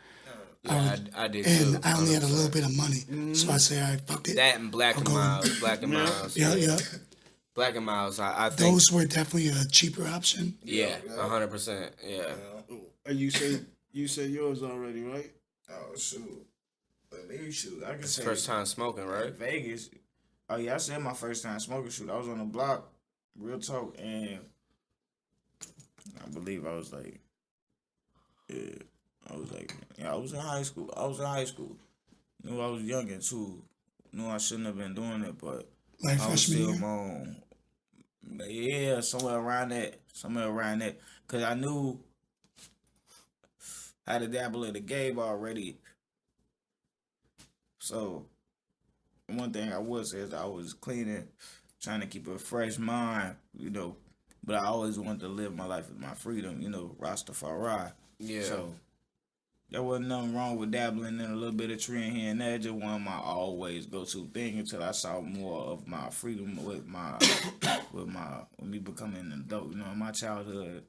S1: Yeah, I did
S3: And
S1: too.
S3: I only had a little bit of money. So I say, all right, fuck it.
S1: That and Black and Miles. Black and Miles.
S3: Yeah.
S1: Black and Miles. I think.
S3: Those were definitely a cheaper option.
S1: Yeah, 100%. Yeah.
S4: And you said yours already, right?
S2: Oh shoot, but maybe shoot. I can say
S1: First time smoking, right?
S2: in Vegas. Oh yeah, I said my first time smoking. Shoot, I was on the block, real talk, and I believe I was like, I was in high school. Knew I was young and too. Knew I shouldn't have been doing it, but
S3: Like
S2: I was
S3: freshman
S2: still
S3: year.
S2: on. Yeah, somewhere around that. Cause I knew how to dabble in the game already. So one thing I would say is I was cleaning, trying to keep a fresh mind, you know. But I always wanted to live my life with my freedom, you know, Rastafari.
S1: Yeah.
S2: So there wasn't nothing wrong with dabbling in a little bit of tree in here and there. Just one of my always go-to thing until I saw more of my freedom with me becoming an adult. You know, in my childhood,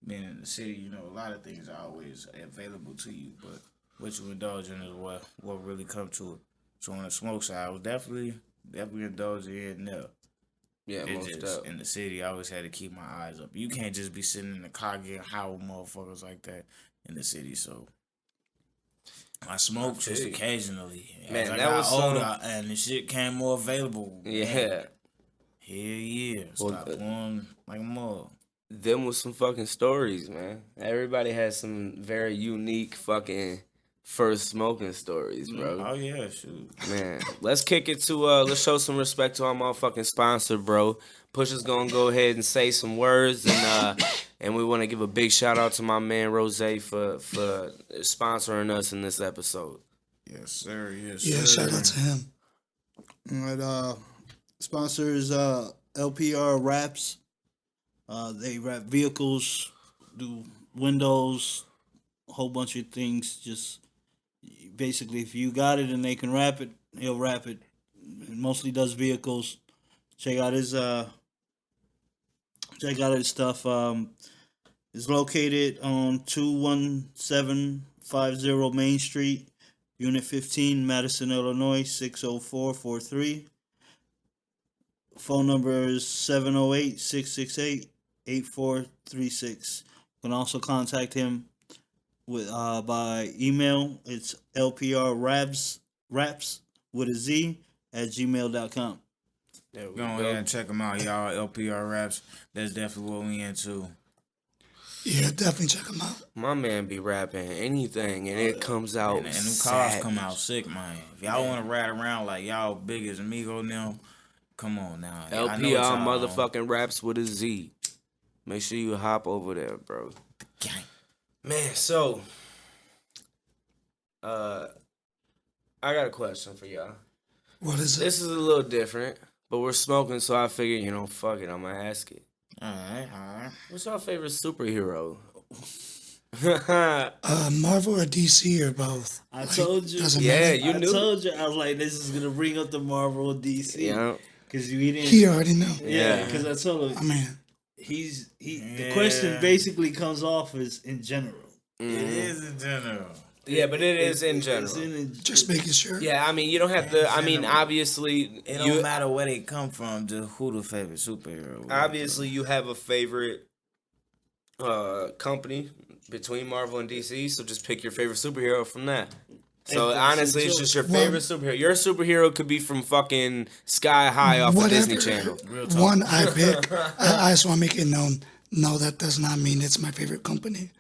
S2: being in the city, you know, a lot of things are always available to you, but what you indulge in is what really come to it. So on the smoke side, I was definitely indulging in there.
S1: Yeah,
S2: It
S1: most
S2: just,
S1: up.
S2: in the city, I always had to keep my eyes up. You can't just be sitting in the car getting high with motherfuckers like that in the city. So I smoke just
S1: feel you.
S2: occasionally.
S1: Man,
S2: As I
S1: that
S2: got
S1: was
S2: older, and the shit came more available.
S1: Yeah.
S2: Hell yeah.
S1: Well,
S2: Stop going like a mug.
S1: Them was some fucking stories, man. Everybody has some very unique fucking first smoking stories, bro.
S2: Oh yeah, shoot.
S1: Man, let's kick it to let's show some respect to our motherfucking sponsor, bro. Pusha's gonna go ahead and say some words, and we want to give a big shout out to my man Rose for sponsoring us in this episode.
S2: Yes, sir. Yes,
S3: Yeah,
S2: sir.
S3: shout out to him.
S4: All right, sponsors LPR Wraps. They wrap vehicles, do windows, a whole bunch of things. Just basically, if you got it and they can wrap it, he'll wrap it. He mostly does vehicles. Check out his stuff. It's located on 217 50 Main Street, Unit 15, Madison, Illinois, 60443. Phone number is 708-668-8436. You can also contact him with by email. It's lpraps with a Z at gmail.com.
S1: There we
S2: Go ahead and check them out, y'all. LPR Raps. That's definitely what we into.
S3: Yeah, definitely check them out.
S1: My man be rapping anything, and it comes out.
S2: And them cars come out sick, man. If y'all want to ride around like y'all big as Amigo now, come on now. I know what
S1: LPR
S2: y'all
S1: motherfucking raps with a Z. Make sure you hop over there, bro.
S2: Gang.
S1: Man, so I got a question for y'all.
S3: What is it?
S1: This is a little different, but we're smoking, so I figured, fuck it, I'm gonna ask it.
S2: All right.
S1: What's your favorite superhero?
S3: Marvel or DC or both?
S4: I told you.
S3: doesn't
S1: Yeah,
S3: matter.
S1: you
S4: I
S1: knew.
S4: told you. I was like, this is gonna bring up the Marvel DC.
S1: Yeah.
S4: Because we didn't.
S3: He already know.
S4: Yeah, because I told him
S3: I mean,
S4: the question basically comes off as in general.
S2: It is in general.
S1: Yeah, but it is in
S4: It's
S1: general.
S3: just making sure.
S1: Yeah, I mean, you don't have to. I mean, obviously,
S2: It don't matter where they come from, just who the favorite superhero is.
S1: obviously, you have a favorite company between Marvel and DC. So just pick your favorite superhero from that. So
S4: Hey,
S1: honestly, it's just your favorite superhero. Your superhero could be from fucking Sky High off the Disney Channel.
S3: One I pick. I just want to make it known. No, that does not mean it's my favorite company.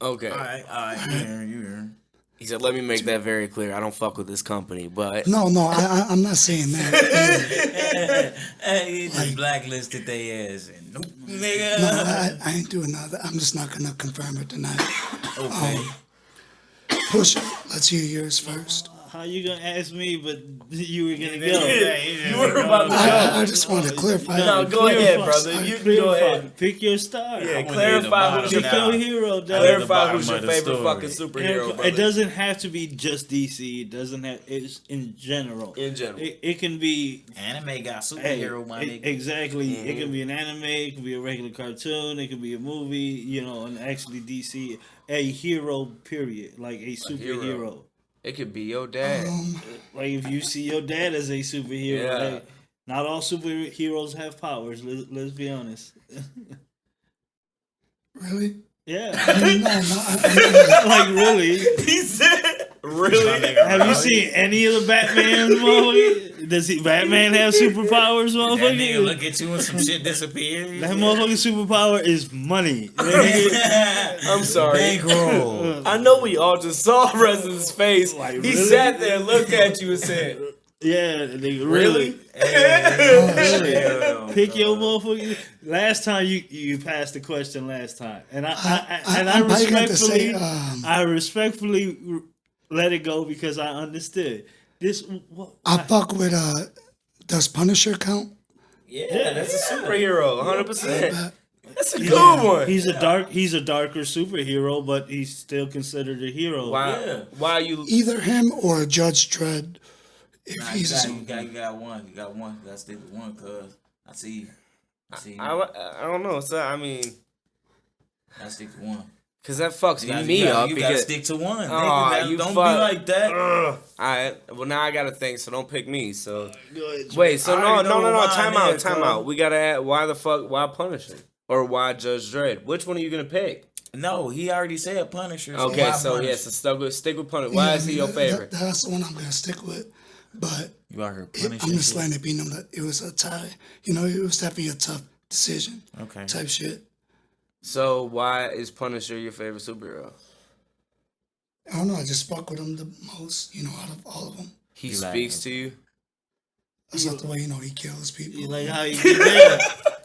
S1: Okay.
S2: All right. You hear.
S1: He said, "Let me make that very clear. I don't fuck with this company, but
S3: No, I'm not saying that.
S2: Hey, he just blacklisted their ass. And nope, nigga.
S3: No, I ain't doing that. I'm just not gonna confirm or deny it.
S2: Okay.
S3: Push it. Let's hear yours first.
S4: How you gonna ask me, but you were gonna go?
S1: you were about to
S3: I just want to clarify.
S1: No, go ahead,
S4: Clarify.
S1: brother. You
S4: Clarify.
S1: go ahead.
S4: Pick your star.
S1: Yeah,
S2: wanna
S1: clarify
S2: hear
S1: who's
S2: the
S1: your
S4: Pick
S2: bottom
S4: your
S2: now.
S4: hero, dog.
S1: Clarify
S2: bottom
S1: who's your
S2: of the
S1: favorite
S2: story.
S1: fucking superhero, brother.
S4: It doesn't have to be just DC. It doesn't have. It's in general.
S1: In general.
S4: It can be.
S2: Anime got
S4: Hey,
S2: superhero, my nigga.
S4: exactly. It can be an anime. It can be a regular cartoon. It can be a movie. And actually DC a hero. Period. Like a superhero.
S1: It could be your dad.
S4: Like if you see your dad as a superhero.
S1: Yeah.
S4: Like, not all superheroes have powers. Let's be honest.
S3: Really?
S4: Yeah.
S3: No.
S4: Like really.
S1: He said, "Really?"
S4: Have you seen any of the Batman motherfucker? Does Batman have superpowers,
S2: That nigga
S4: motherfucker?
S2: look at you and some shit disappear.
S4: That motherfucking superpower is money.
S1: I'm sorry.
S2: Bankroll.
S1: I know we all just saw Resident's face.
S4: Like,
S1: He
S4: really?
S1: sat there, looked at you, and said,
S4: Yeah, nigga,
S1: "Really?"
S4: really. Pick your motherfucker. Last time you passed the question last time, and I
S3: I'm probably going to
S4: respectfully,
S3: say,
S4: I respectfully let it go because I understood this.
S3: I fuck with, does Punisher count?
S1: Yeah, that's a superhero, 100%. That's a
S3: Yeah.
S1: good one.
S4: He's a darker superhero, but he's still considered a hero.
S1: Why you?
S3: Either him or Judge Dredd. If
S2: Nah,
S3: he's
S2: you got one. You got one. You got to stick with one, cuz. I see you.
S1: I don't know. So I mean,
S2: I stick to one.
S1: cause that fucks
S2: You gotta,
S1: me
S2: you gotta,
S1: up.
S2: you gotta
S1: because,
S2: stick to one.
S1: Aw,
S2: nigga.
S1: you
S2: Don't
S1: fuck.
S2: be like that.
S1: all right. Well, now I gotta think. So don't pick me. So
S4: Good.
S1: wait. So
S2: I
S1: no.
S2: already know what
S1: Time
S2: mine
S1: out.
S2: is,
S1: Time
S2: cuz.
S1: out. We gotta add. Why the fuck? Why Punisher? Or why Judge Dredd? Which one are you gonna pick?
S2: No, he already said Punisher.
S1: Okay.
S2: why
S1: So
S2: Punisher?
S1: yes. So stick with Punisher. Why is he your favorite?
S3: That's the one I'm going to stick with. But
S2: You out here
S3: I'm
S2: punishing
S3: just
S2: shit.
S3: letting it be known that it was a tie. It was definitely a tough decision
S2: Okay.
S3: type shit.
S1: So why is Punisher your favorite superhero?
S3: I don't know. I just fuck with him the most, out of all of them.
S1: He
S2: You like
S1: speaks
S2: him.
S1: to you.
S3: That's not the way, he kills people.
S4: You like how he get down.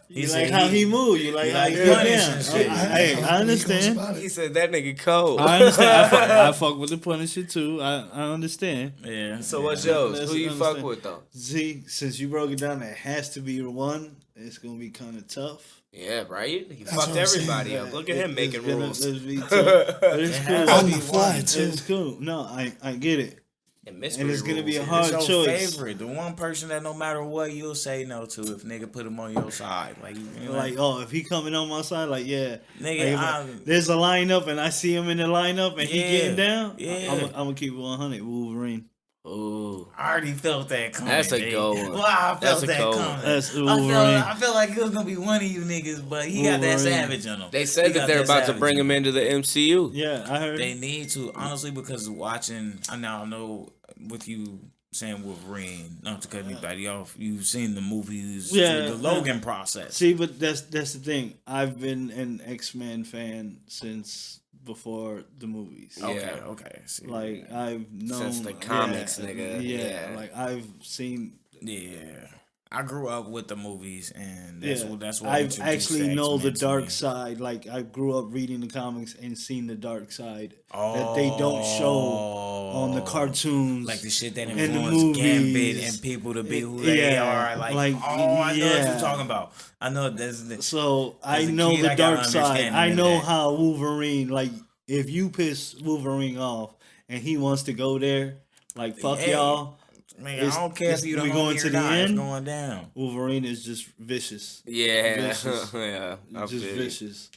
S4: You
S2: said
S4: like how he move. You like how he get
S2: punish
S4: down.
S2: and shit.
S4: Hey, I understand.
S1: He said that nigga cold.
S4: I understand. I fuck with the Punisher too. I understand.
S2: Yeah.
S1: So
S2: yeah.
S1: what's yours?
S4: Let's
S1: Who you
S4: understand.
S1: fuck with though?
S4: See, since you broke it down, it has to be one. It's gonna be kind of tough.
S1: Yeah, right. He
S3: That's
S1: fucked
S3: what I'm saying.
S1: everybody up. Look at him making
S4: It's gonna-
S1: rules.
S4: Let's be tough. But it's
S2: It
S4: cool.
S2: has to
S3: On
S2: be
S3: the fly,
S2: one.
S3: too.
S4: It's cool. No, I get it.
S1: And
S4: it's gonna be a
S2: It's
S4: hard
S2: your
S4: choice.
S2: favorite, the one person that no matter what you'll say no to if nigga put him on your side. Like, you know,
S4: Like, oh, if he coming on my side, like, yeah,
S2: nigga,
S4: like, there's a lineup and I see him in the lineup and he
S2: Yeah,
S4: getting down.
S2: yeah.
S4: I'm gonna keep it 100. Wolverine.
S1: Ooh.
S2: I already felt that coming.
S1: That's a
S2: G.
S1: good one.
S2: Well, I
S1: That's
S2: felt
S1: a
S2: that
S1: cold
S2: coming.
S1: one.
S4: That's
S2: I
S4: Wolverine.
S2: felt like it was gonna be one of you niggas, but he got that
S4: Wolverine.
S2: savage on him.
S1: They
S2: He
S1: said that
S2: got
S1: they're about to
S2: savage
S1: bring
S2: in
S1: him into the MCU.
S4: Yeah, I heard.
S2: They need to, honestly, because watching. I now know with you saying Wolverine, not to cut anybody off. You've seen the movies,
S4: Yeah,
S2: through the Logan process.
S4: See, but that's the thing. I've been an X-Men fan since before the movies.
S2: Okay, okay. See,
S4: Like I've known
S1: Since the comics,
S4: yeah,
S1: nigga.
S4: Yeah,
S1: Yeah.
S4: like I've seen.
S2: yeah. I grew up with the movies, and
S4: Yeah,
S2: that's what
S4: I
S2: introduced
S4: actually
S2: the
S4: know the
S2: X-Men to
S4: dark
S2: me.
S4: side. Like I grew up reading the comics and seen the dark side that they don't show on the cartoons,
S2: Like the shit that
S4: and the
S2: influenced Gambit
S4: movies.
S2: and people to be who they
S4: Yeah,
S2: are. Like,
S4: like,
S2: oh, I know what
S4: yeah.
S2: you're talking about. I know that's
S4: So I
S2: As a
S4: know
S2: kid,
S4: the
S2: I got
S4: dark side.
S2: understanding
S4: I
S2: of
S4: know
S2: that.
S4: how Wolverine. Like if you piss Wolverine off and he wants to go there, like fuck
S2: Hey,
S4: y'all.
S2: man,
S4: It's-
S2: I don't care if
S4: it's-
S2: you don't
S4: we going to the
S2: It's
S4: end?
S2: going down.
S4: Wolverine is just vicious.
S1: Yeah.
S4: Vicious.
S1: Yeah. I
S4: Just
S1: feel you.
S4: vicious.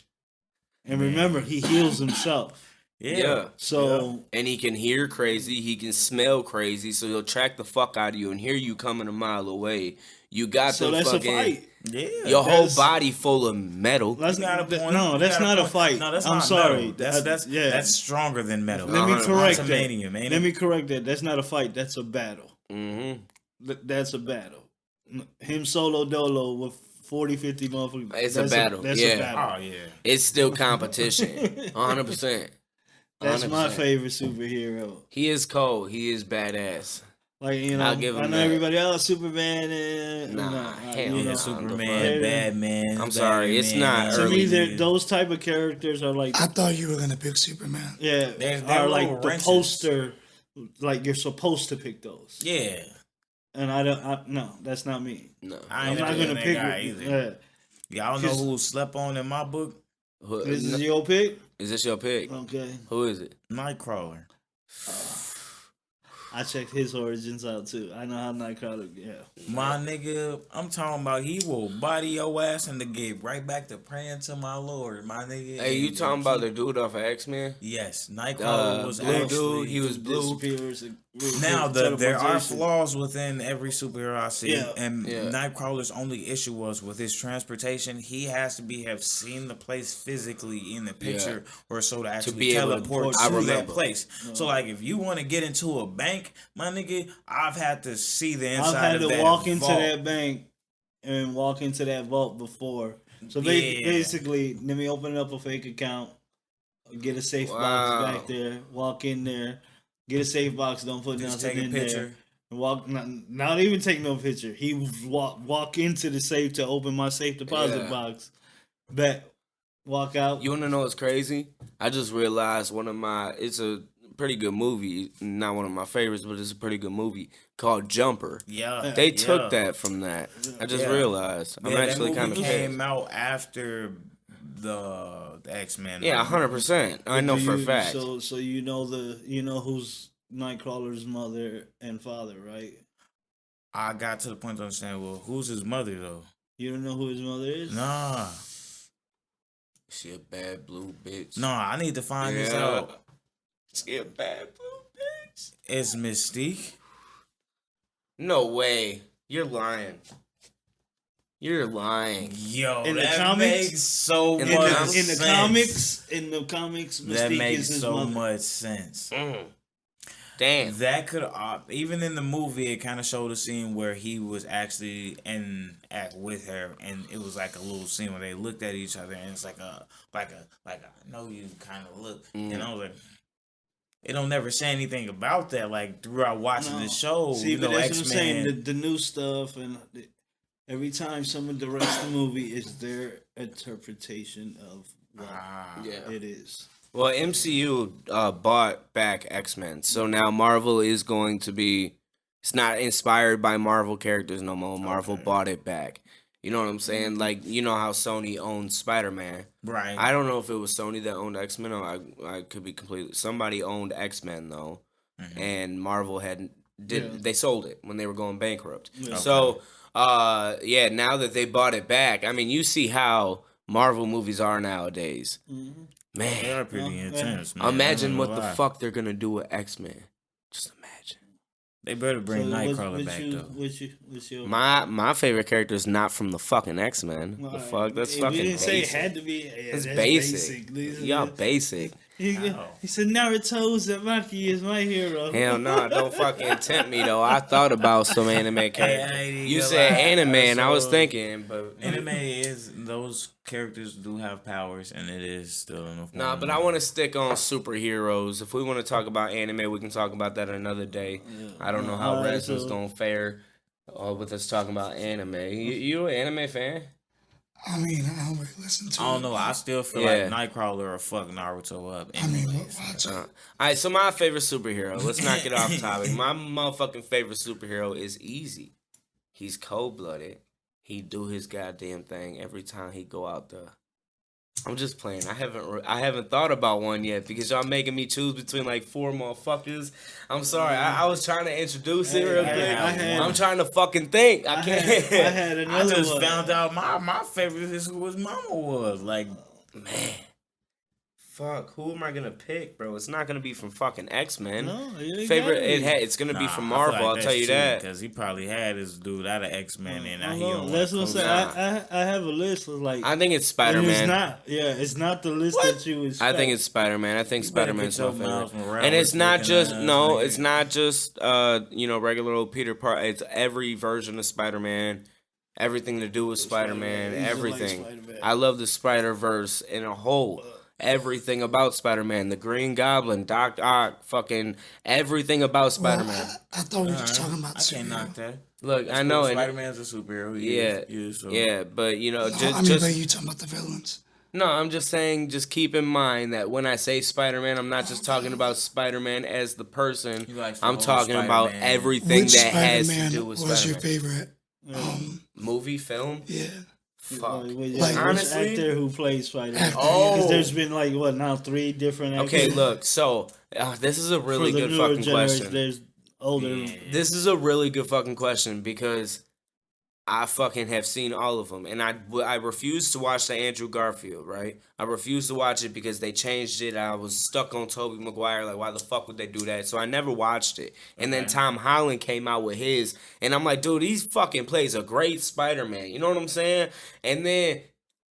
S4: And remember, he heals himself.
S1: Yeah.
S4: So
S1: And he can hear crazy. He can smell crazy. So he'll track the fuck out of you and hear you coming a mile away. You got
S4: so
S1: the
S4: that's
S1: fucking
S4: a fight.
S2: Yeah,
S1: your whole
S4: That's-
S1: body full of metal.
S4: That's
S2: You got a point.
S4: no,
S2: You
S4: that's
S2: got
S4: not a
S2: point.
S4: fight.
S2: No, that's
S4: I'm
S2: not
S4: sorry.
S2: metal. That's
S4: yeah.
S2: that's stronger than metal.
S4: Let me correct that.
S2: Quantumanium, ain't
S4: Let
S2: it?
S4: me correct that. That's not a fight. That's a battle.
S1: Mm-hmm.
S4: That's a battle. Him solo dolo with 40, 50 motherfuckers.
S1: It's a
S4: that's
S1: battle,
S4: That's
S1: yeah.
S4: a battle.
S2: Oh yeah.
S1: It's still competition. 100%.
S4: That's my
S1: 100%.
S4: favorite superhero.
S1: He is cold. He is badass.
S4: Like, you know,
S1: I'll give him
S4: I know
S1: that.
S4: everybody else, Superman and
S1: Nah, hell
S4: you
S1: no.
S4: know,
S2: Superman, Batman.
S1: I'm sorry, it's not
S4: To
S1: early.
S4: me, those type of characters are like,
S3: I thought you were gonna pick Superman.
S2: They're
S4: are
S2: little
S4: like the
S2: wrenches.
S4: poster. Like you're supposed to pick those.
S2: Yeah,
S4: And I don't. No, that's not me.
S1: No.
S2: I
S4: I'm
S2: ain't
S4: not
S2: never
S4: gonna
S2: been
S4: pick.
S2: that guy either. Y'all know who slept on in my book?
S4: This is your pick.
S1: Is this your pick?
S4: Okay.
S1: Who is it?
S2: Nightcrawler.
S4: I checked his origins out too. I know how Nightcrawler. Yeah.
S2: My nigga, I'm talking about he will body your ass and to get right back to praying to my Lord, my nigga.
S1: Hey, you
S2: And
S1: talking about the
S2: keep-
S1: dude off of X-Men?
S2: Yes, Nightcrawler was
S1: blue
S2: actually
S1: dude, he was blue.
S4: Disappears.
S2: Now there are
S4: teleportation.
S2: flaws within every superhero I see,
S4: Yeah.
S2: and
S1: Yeah.
S2: Nightcrawler's only issue was with his transportation. He has to have seen the place physically in the picture, or so to actually
S1: be able to
S2: teleport
S1: port- I
S2: to that
S1: remember.
S2: place. So like, if you want to get into a bank, my nigga, I've had to see the
S4: I've
S2: inside
S4: had
S2: of
S4: to
S2: that
S4: walk into
S2: vault.
S4: that bank and walk into that vault before. So
S2: Yeah.
S4: basically, let me open up a fake account, get a safe
S1: Wow.
S4: box back there, walk in there, get a safe box, don't put
S2: Just
S4: nothing
S2: take a
S4: in
S2: picture.
S4: there. And walk, not even take no picture. He walk into the safe to open my safe deposit
S1: Yeah.
S4: box. Bet, walk out.
S1: You want to know what's crazy? I just realized it's a pretty good movie. Not one of my favorites, but it's a pretty good movie called Jumper.
S2: Yeah,
S1: They
S2: yeah.
S1: took that from that. I just
S2: Yeah.
S1: realized. I'm
S2: Yeah,
S1: actually
S2: that
S1: kind of
S2: movie
S1: pissed.
S2: came out after the X-Men.
S1: Yeah, 100%. I know for a fact.
S4: So you know who's Nightcrawler's mother and father, right?
S2: I got to the point to understand. Well, who's his mother though?
S4: You don't know who his mother is?
S2: Nah,
S1: She a bad blue bitch.
S2: I need to find this out.
S1: She a bad blue bitch.
S2: It's Mystique.
S1: No way. You're lying. You're lying.
S2: Yo,
S4: In the
S2: that
S4: comics?
S2: makes so
S1: In
S2: much
S1: the-
S2: sense.
S4: in the comics,
S2: that
S4: Mystique
S2: makes
S4: is his
S2: so
S4: mother.
S2: much sense.
S1: Damn.
S2: That could even in the movie, it kind of showed a scene where he was actually in act with her, and it was like a little scene where they looked at each other, and it's like I know you kind of look, and I was like, it don't never say anything about that. Like throughout watching the show,
S4: See,
S2: you
S4: but
S2: know,
S4: that's what I'm saying.
S2: X-Men.
S4: The new stuff, and every time someone directs the movie, it's their interpretation of what
S1: Yeah.
S4: it is.
S1: Well, MCU bought back X-Men, so now Marvel is going to be. It's not inspired by Marvel characters no more. Marvel bought it back. You know what I'm saying? Like, you know how Sony owned Spider-Man.
S2: Right.
S1: I don't know if it was Sony that owned X-Men or I could be completely. Somebody owned X-Men though. and Marvel they sold it when they were going bankrupt.
S4: Yeah.
S1: So now that they bought it back, I mean, you see how Marvel movies are nowadays. Man,
S2: They are pretty intense, man.
S1: imagine
S2: I'm
S1: what
S2: not
S1: the
S2: gonna lie.
S1: fuck they're gonna do with X-Men. Just imagine.
S2: They better bring Nightcrawler back though.
S4: What's your
S1: My favorite character is not from the fucking X-Men. The fuck? That's fucking
S4: We didn't say it
S1: basic.
S4: had to be. Yeah,
S1: It's
S4: that's
S1: basic.
S4: basic.
S1: Y'all basic.
S4: He said Naruto Uzumaki is my hero.
S1: Hell no, don't fucking tempt me though. I thought about some anime characters. You said anime, and I was thinking, but
S2: Anime is those characters do have powers, and it is still in the form.
S1: nah. But I want to stick on superheroes. If we want to talk about anime, we can talk about that another day. I don't know how
S4: Alright,
S1: wrestling's
S4: so-
S1: gonna fare with us talking about anime. You an anime fan?
S3: I mean, I don't really listen to
S2: I don't
S3: it.
S2: know. I still feel
S1: Yeah.
S2: like Nightcrawler will fuck Naruto up.
S3: I mean,
S2: anyways.
S3: watch it.
S1: All right, so my favorite superhero. Let's not get off topic. My motherfucking favorite superhero is easy. He's cold blooded. He do his goddamn thing every time he go out there. I'm just playing. I haven't thought about one yet because y'all making me choose between like 4 motherfuckers. I'm sorry. I was trying to introduce it real quick. I'm trying to fucking think. I can't.
S4: I had
S2: I
S4: another
S2: just
S4: one.
S2: found out my favorite is who his mama was. Like,
S1: Man. Fuck. Who am I gonna pick, bro? It's not gonna be from fucking X-Men.
S4: No, it ain't
S1: Favorite.
S4: gotta be.
S1: It's gonna be from
S2: I feel
S1: Marvel.
S2: like
S1: I'll
S2: that's
S1: tell you
S2: true,
S1: that.
S2: because he probably had his dude out of X-Men, and now he
S4: Hold
S2: don't
S4: on, that's what I'm
S2: want
S4: saying. I have a list of like.
S1: I think it's
S4: and
S1: Spider-Man.
S4: It's not. Yeah, it's not the list that you expect.
S1: I think it's Spider-Man. I think
S2: You better
S1: Spider-Man's
S2: put
S1: my
S2: your Miles
S1: favorite.
S2: Morales
S1: And it's not
S2: looking
S1: just
S2: ass,
S1: no,
S2: nigga.
S1: it's not just regular old Peter Parker. It's every version of Spider-Man. Everything to do with Spider-Man.
S4: Spider-Man. He's like
S1: Everything.
S4: Spider-Man.
S1: I love the Spider-Verse in a whole. Everything about Spider-Man, the Green Goblin, Doc Ock, fucking everything about Spider-Man.
S3: I thought we were just talking about
S2: I can't knock
S3: superheroes.
S2: that.
S1: Look, I know, and
S2: Spider-Man's a superhero.
S1: yeah,
S2: so.
S1: yeah, but you know,
S3: I mean, but you talking about the villains.
S1: No, I'm just saying, just keep in mind that when I say Spider-Man, I'm not just talking about Spider-Man as the person.
S2: He likes the
S1: I'm
S2: whole
S1: talking about
S2: Spider-Man.
S1: everything
S3: Which
S1: that has to
S3: Spider-Man
S1: do with
S3: was your
S1: Spider-Man.
S3: favorite?
S1: Movie, film?
S3: Yeah.
S1: Fuck.
S3: Like,
S1: honestly-
S4: which actor who plays Spider-Man?
S3: Actor,
S1: Oh.
S4: Because there's been like what now 3 different actors.
S1: Okay, look, so this is a really
S4: For the
S1: good
S4: newer
S1: fucking
S4: generation,
S1: question.
S4: There's older.
S2: Yeah.
S1: This is a really good fucking question because I fucking have seen all of them, and I refuse to watch the Andrew Garfield, right? I refuse to watch it because they changed it. I was stuck on Tobey Maguire, like why the fuck would they do that? So I never watched it. And then Tom Holland came out with his, and I'm like, dude, he fucking plays a great Spider-Man. You know what I'm saying? And then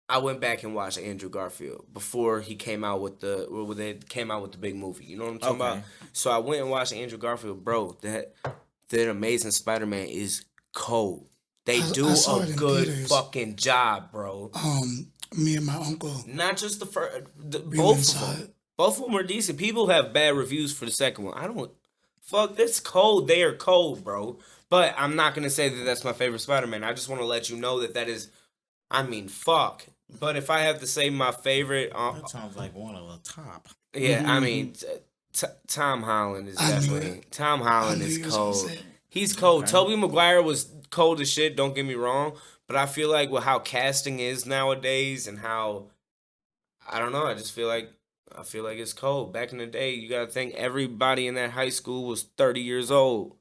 S1: I went back and watched Andrew Garfield before he came out with when they came out with the big movie. You know what I'm talking
S2: Okay.
S1: about? So I went and watched Andrew Garfield, bro. That Amazing Spider-Man is cold. They do
S3: I saw
S1: a
S3: it in
S1: good
S3: theaters.
S1: fucking job, bro.
S3: Me and my uncle.
S1: Not just the first,
S3: went
S1: both
S3: and
S1: of
S3: saw
S1: them.
S3: it.
S1: Both of them were decent. People have bad reviews for the second one. I don't. Fuck, that's cold. They are cold, bro. But I'm not gonna say that that's my favorite Spider-Man. I just want to let you know that is. I mean, fuck. But if I have to say my favorite,
S2: That sounds like one of the top.
S1: yeah, I mean, Tom Holland is
S3: I knew
S1: definitely.
S3: it.
S1: Tom
S3: I
S1: Holland
S3: knew
S1: is
S3: you was gonna
S1: cold.
S3: say it.
S1: He's cold.
S2: Okay.
S1: Tobey Maguire was cold as shit. Don't get me wrong, but I feel like with how casting is nowadays and how I don't know. I feel like it's cold. Back in the day, you gotta think everybody in that high school was 30 years old.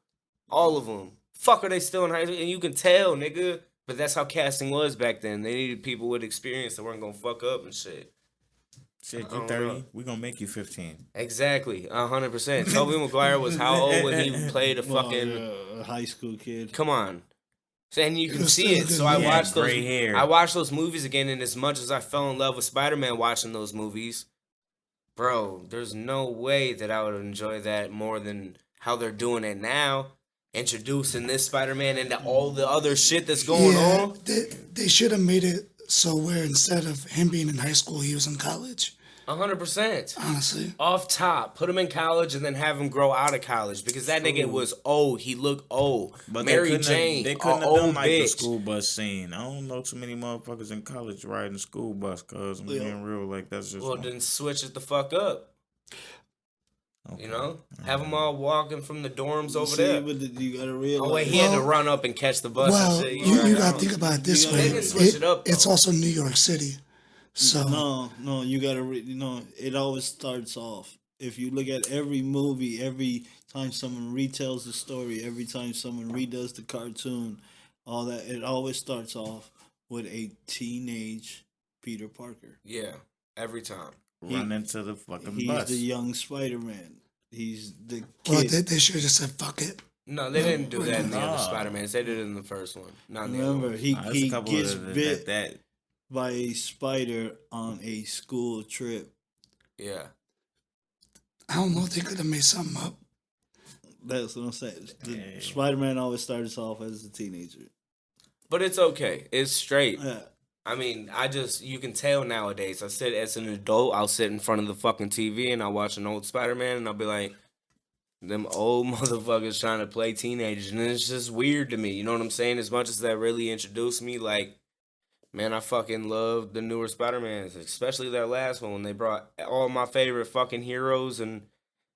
S1: All of them. Fuck, are they still in high school? And you can tell, nigga. But that's how casting was back then. They needed people with experience that weren't gonna fuck up and shit.
S2: Shit,
S1: I
S2: you
S1: don't
S2: 30,
S1: know.
S2: we gonna make you 15.
S1: Exactly, 100%. Tobey Maguire was how old when he played a fucking?
S4: a high school kid.
S1: Come on. So, and you can
S3: was
S1: see
S3: still a
S1: it.
S3: good
S1: So I
S3: movie.
S1: watched those.
S2: Gray hair.
S1: I watched those movies again, and as much as I fell in love with Spider-Man watching those movies, bro, there's no way that I would enjoy that more than how they're doing it now. Introducing this Spider-Man into all the other shit that's going
S3: Yeah,
S1: on.
S3: they should have made it so where instead of him being in high school, he was in college.
S1: 100%.
S3: Honestly,
S1: Off top, put him in college and then have him grow out of college because that nigga was old. He looked old.
S2: But
S1: Mary
S2: they couldn't
S1: Jane,
S2: have, they
S1: a
S2: couldn't have
S1: old
S2: done like the
S1: bitch.
S2: school bus scene. I don't know too many motherfuckers in college riding the school bus, cause I'm being real, like that's just
S1: Well, then switch it the fuck up.
S2: okay.
S1: You know, have them all walking from the dorms over
S4: See,
S1: there.
S4: but you gotta realize.
S1: Oh wait, he had to run up and catch the bus.
S3: well,
S1: and shit.
S3: you
S1: right.
S3: gotta think about it this
S4: You
S3: way.
S4: gotta-
S1: They can switch it up,
S3: It's
S1: though.
S3: also New York City, so
S4: No, you gotta. It always starts off. if you look at every movie, every time someone retells the story, every time someone redoes the cartoon, all that, it always starts off with a teenage Peter Parker.
S1: Yeah, every time.
S2: Run into the fucking
S4: He's
S2: bus.
S4: the young Spider-Man. He's the
S3: Well,
S4: kid.
S3: they should have just said fuck it.
S1: No, they didn't do that in the
S2: No.
S1: other Spider-Mans. They did it in the first one. Not in the other
S4: Remember,
S1: one.
S4: he
S2: There's a couple
S4: gets
S2: of
S4: bit
S2: that
S4: by a spider on a school trip.
S1: Yeah.
S3: I don't know if they could have made something up.
S4: That's what I'm saying.
S2: Yeah.
S4: Spider-Man always starts off as a teenager.
S1: But it's okay. It's straight.
S4: Yeah.
S1: I mean, you can tell nowadays. I sit as an adult, I'll sit in front of the fucking TV and I'll watch an old Spider-Man and I'll be like, them old motherfuckers trying to play teenagers. And it's just weird to me. You know what I'm saying? As much as that really introduced me, like, man, I fucking love the newer Spider-Mans, especially their last one when they brought all my favorite fucking heroes and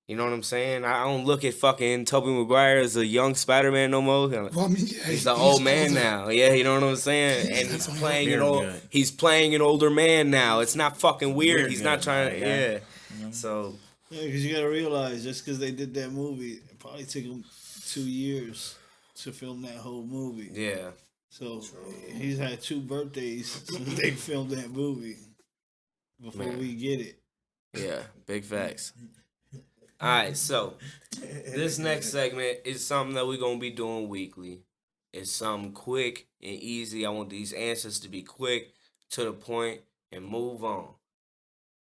S1: you know what I'm saying? I don't look at fucking Tobey Maguire as a young Spider-Man no more.
S3: Well, I mean, yeah,
S1: He's an old man
S3: older.
S1: now. Yeah, you know what I'm saying? And he's
S3: definitely
S1: playing
S2: very
S1: an old
S2: good.
S1: he's playing an older man now. It's not fucking weird.
S2: Very
S1: He's
S2: good,
S1: not trying to
S2: yeah.
S1: So
S4: Yeah, because you got to realize, just because they did that movie, it probably took them 2 years to film that whole movie.
S1: yeah.
S4: So he's had 2 birthdays since they filmed that movie before
S1: Man.
S4: we get it.
S1: Yeah, big facts. All right, so this next segment is something that we're going to be doing weekly. It's something quick and easy. I want these answers to be quick, to the point, and move on.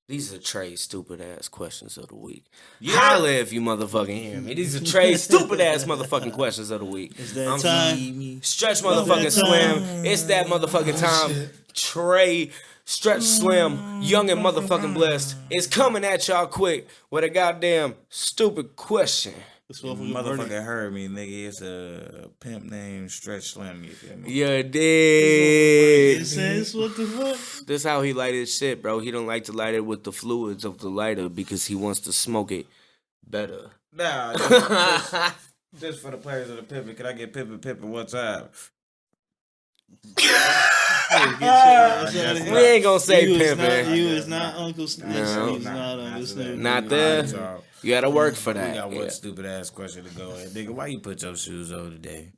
S1: These are Trey's stupid ass questions of the week. Holla if you motherfucking hear me. These are Trey's stupid ass motherfucking questions of the week.
S4: It's that time.
S1: Stretch motherfucking Slim. It's that motherfucking time.
S3: shit.
S1: Trey, Stretch Slim, Young and motherfucking Blessed is coming at y'all quick with a goddamn stupid question.
S4: This motherfucker burning.
S2: motherfucker heard me, nigga. It's a pimp named Stretch Slim. You feel me?
S1: You
S4: It
S1: dig?
S4: says, what the fuck?
S1: This how he light his shit, bro. He don't like to light it with the fluids of the lighter because he wants to smoke it better.
S2: Nah, just for the players of the Pippin. Can I get Pippin one time?
S1: We ain't gonna say
S4: You is
S1: pimpin'.
S4: not, you is not Uncle Snitch.
S1: No.
S4: You is not Uncle Snitch.
S1: Not there.
S2: Y'all.
S1: You gotta work for
S2: We
S1: that.
S2: got one
S1: Yeah.
S2: stupid ass question to go ahead. Nigga, why you put your shoes on today?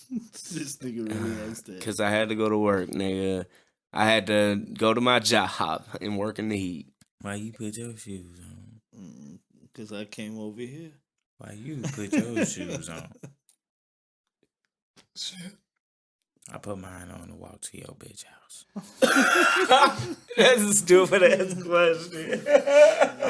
S4: This nigga really asked that.
S1: Cause I had to go to work, nigga. I had to go to my job and work in the heat.
S2: Why you put your shoes on?
S4: Because I came over here.
S2: Why you put your shoes on?
S3: Shit.
S2: I put mine on to walk to your bitch house.
S1: That's a stupid ass question.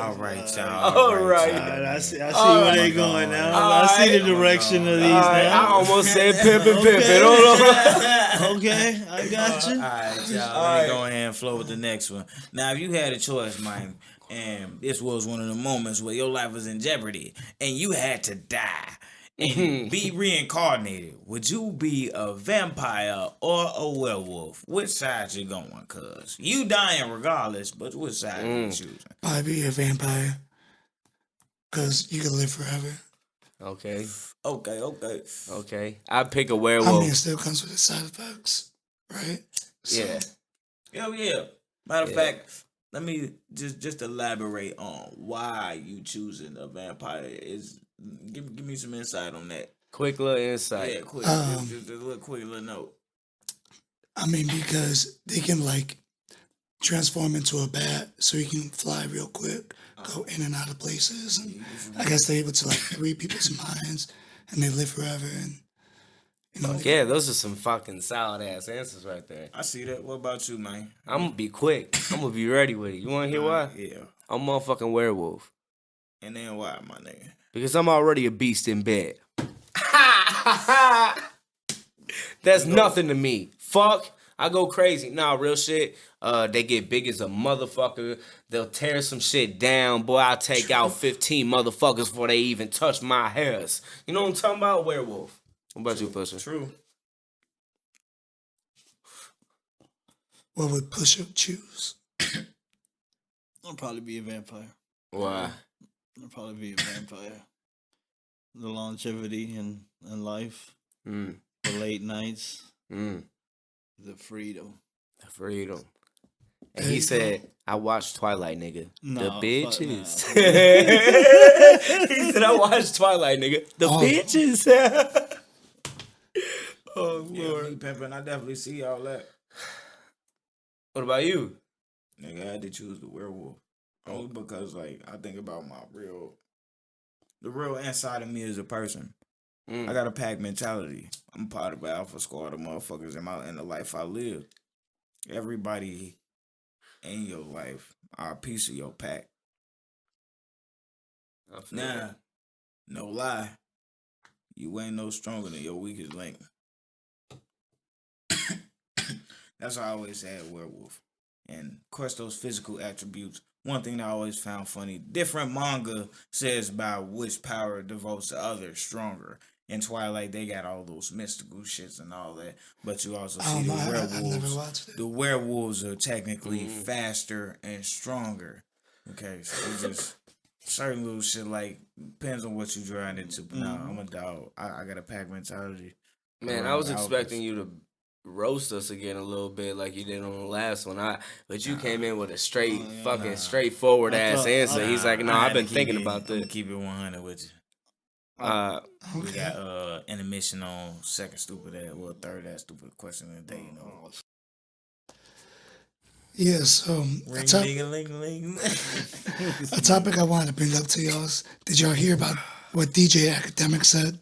S2: All right, y'all.
S1: All right.
S4: Alright, I see where they going now. I see the direction of these
S1: I
S4: now.
S1: almost said pimpin'. Hold on.
S4: Okay, I got you.
S2: All right, y'all. Let me go ahead and flow with the next one. Now, if you had a choice, Mike, and this was one of the moments where your life was in jeopardy and you had to die and be reincarnated, would you be a vampire or a werewolf? Which side you going? Cause you dying regardless, but which side you choosing?
S3: Probably be a vampire. Because you can live forever.
S1: Okay.
S2: Okay.
S1: I'd pick a
S3: I mean,
S1: werewolf.
S3: it still comes with its side effects, right? So,
S1: Yeah.
S2: Hell yeah. Matter of
S1: Yeah.
S2: fact, let me just elaborate on why you choosing a vampire. Give me some insight on that.
S1: Quick little insight.
S2: Yeah, quick. Just a little quick little note.
S3: I mean, because they can, like, transform into a bat so you can fly real quick, go in and out of places. And I guess they're able to, like, read people's minds and they live forever. And, you know, they
S1: Yeah, those are some fucking solid ass answers right there.
S2: I see that. What about you, man?
S1: I'm gonna be quick. I'm gonna be ready with it. You wanna hear why?
S2: Yeah.
S1: I'm a motherfucking werewolf.
S2: And then why, my nigga?
S1: Because I'm already a beast in bed. That's nothing to me. Fuck. I go crazy. Nah, real shit. They get big as a motherfucker. They'll tear some shit down. Boy, I'll take out 15 motherfuckers before they even touch my hairs. You know what I'm talking about? Werewolf. What about you, Pusha?
S2: True.
S3: what would Pusha choose?
S4: I'll probably be a vampire.
S1: Why?
S4: I'll probably be a vampire. The longevity in life,
S1: Mm.
S4: the late nights,
S1: Mm.
S4: the freedom.
S1: Freedom. And he said, I watched Twilight, nigga.
S4: No,
S1: the
S4: fuck
S1: bitches.
S4: nah.
S1: He said, I watched Twilight, nigga. The bitches. Oh,
S2: Yeah,
S1: Lord.
S2: me pimping, I definitely see all that.
S1: What about you?
S2: Nigga, I had to choose the werewolf. Only because, like, I think about the real inside of me as a person.
S1: Mm.
S2: I got a pack mentality. I'm part of the alpha squad of motherfuckers in the life I live. Everybody in your life are a piece of your pack. Nah, no lie. You ain't no stronger than your weakest link. That's why I always had werewolf. And of course those physical attributes. One thing that I always found funny, different manga says by which power devotes the other stronger. In Twilight, they got all those mystical shits and all that. But you also see the werewolves.
S3: I've never watched it.
S2: The werewolves are technically faster and stronger. Okay, so it's just certain little shit like depends on what you drawing into. But nah, I'm a dog. I got a pack mentality.
S1: Man, I was expecting you to roast us again a little bit like you did on the last one. But you came in with a straightforward ass answer. He's like, no, I've been thinking about this.
S2: Keep it 100 with you. We got intermission on second stupid ass, well, third ass stupid question of the day, you know.
S3: Yeah, so
S2: Ring, ling.
S3: a topic I wanted to bring up to y'all is, did y'all hear about what DJ Academic said?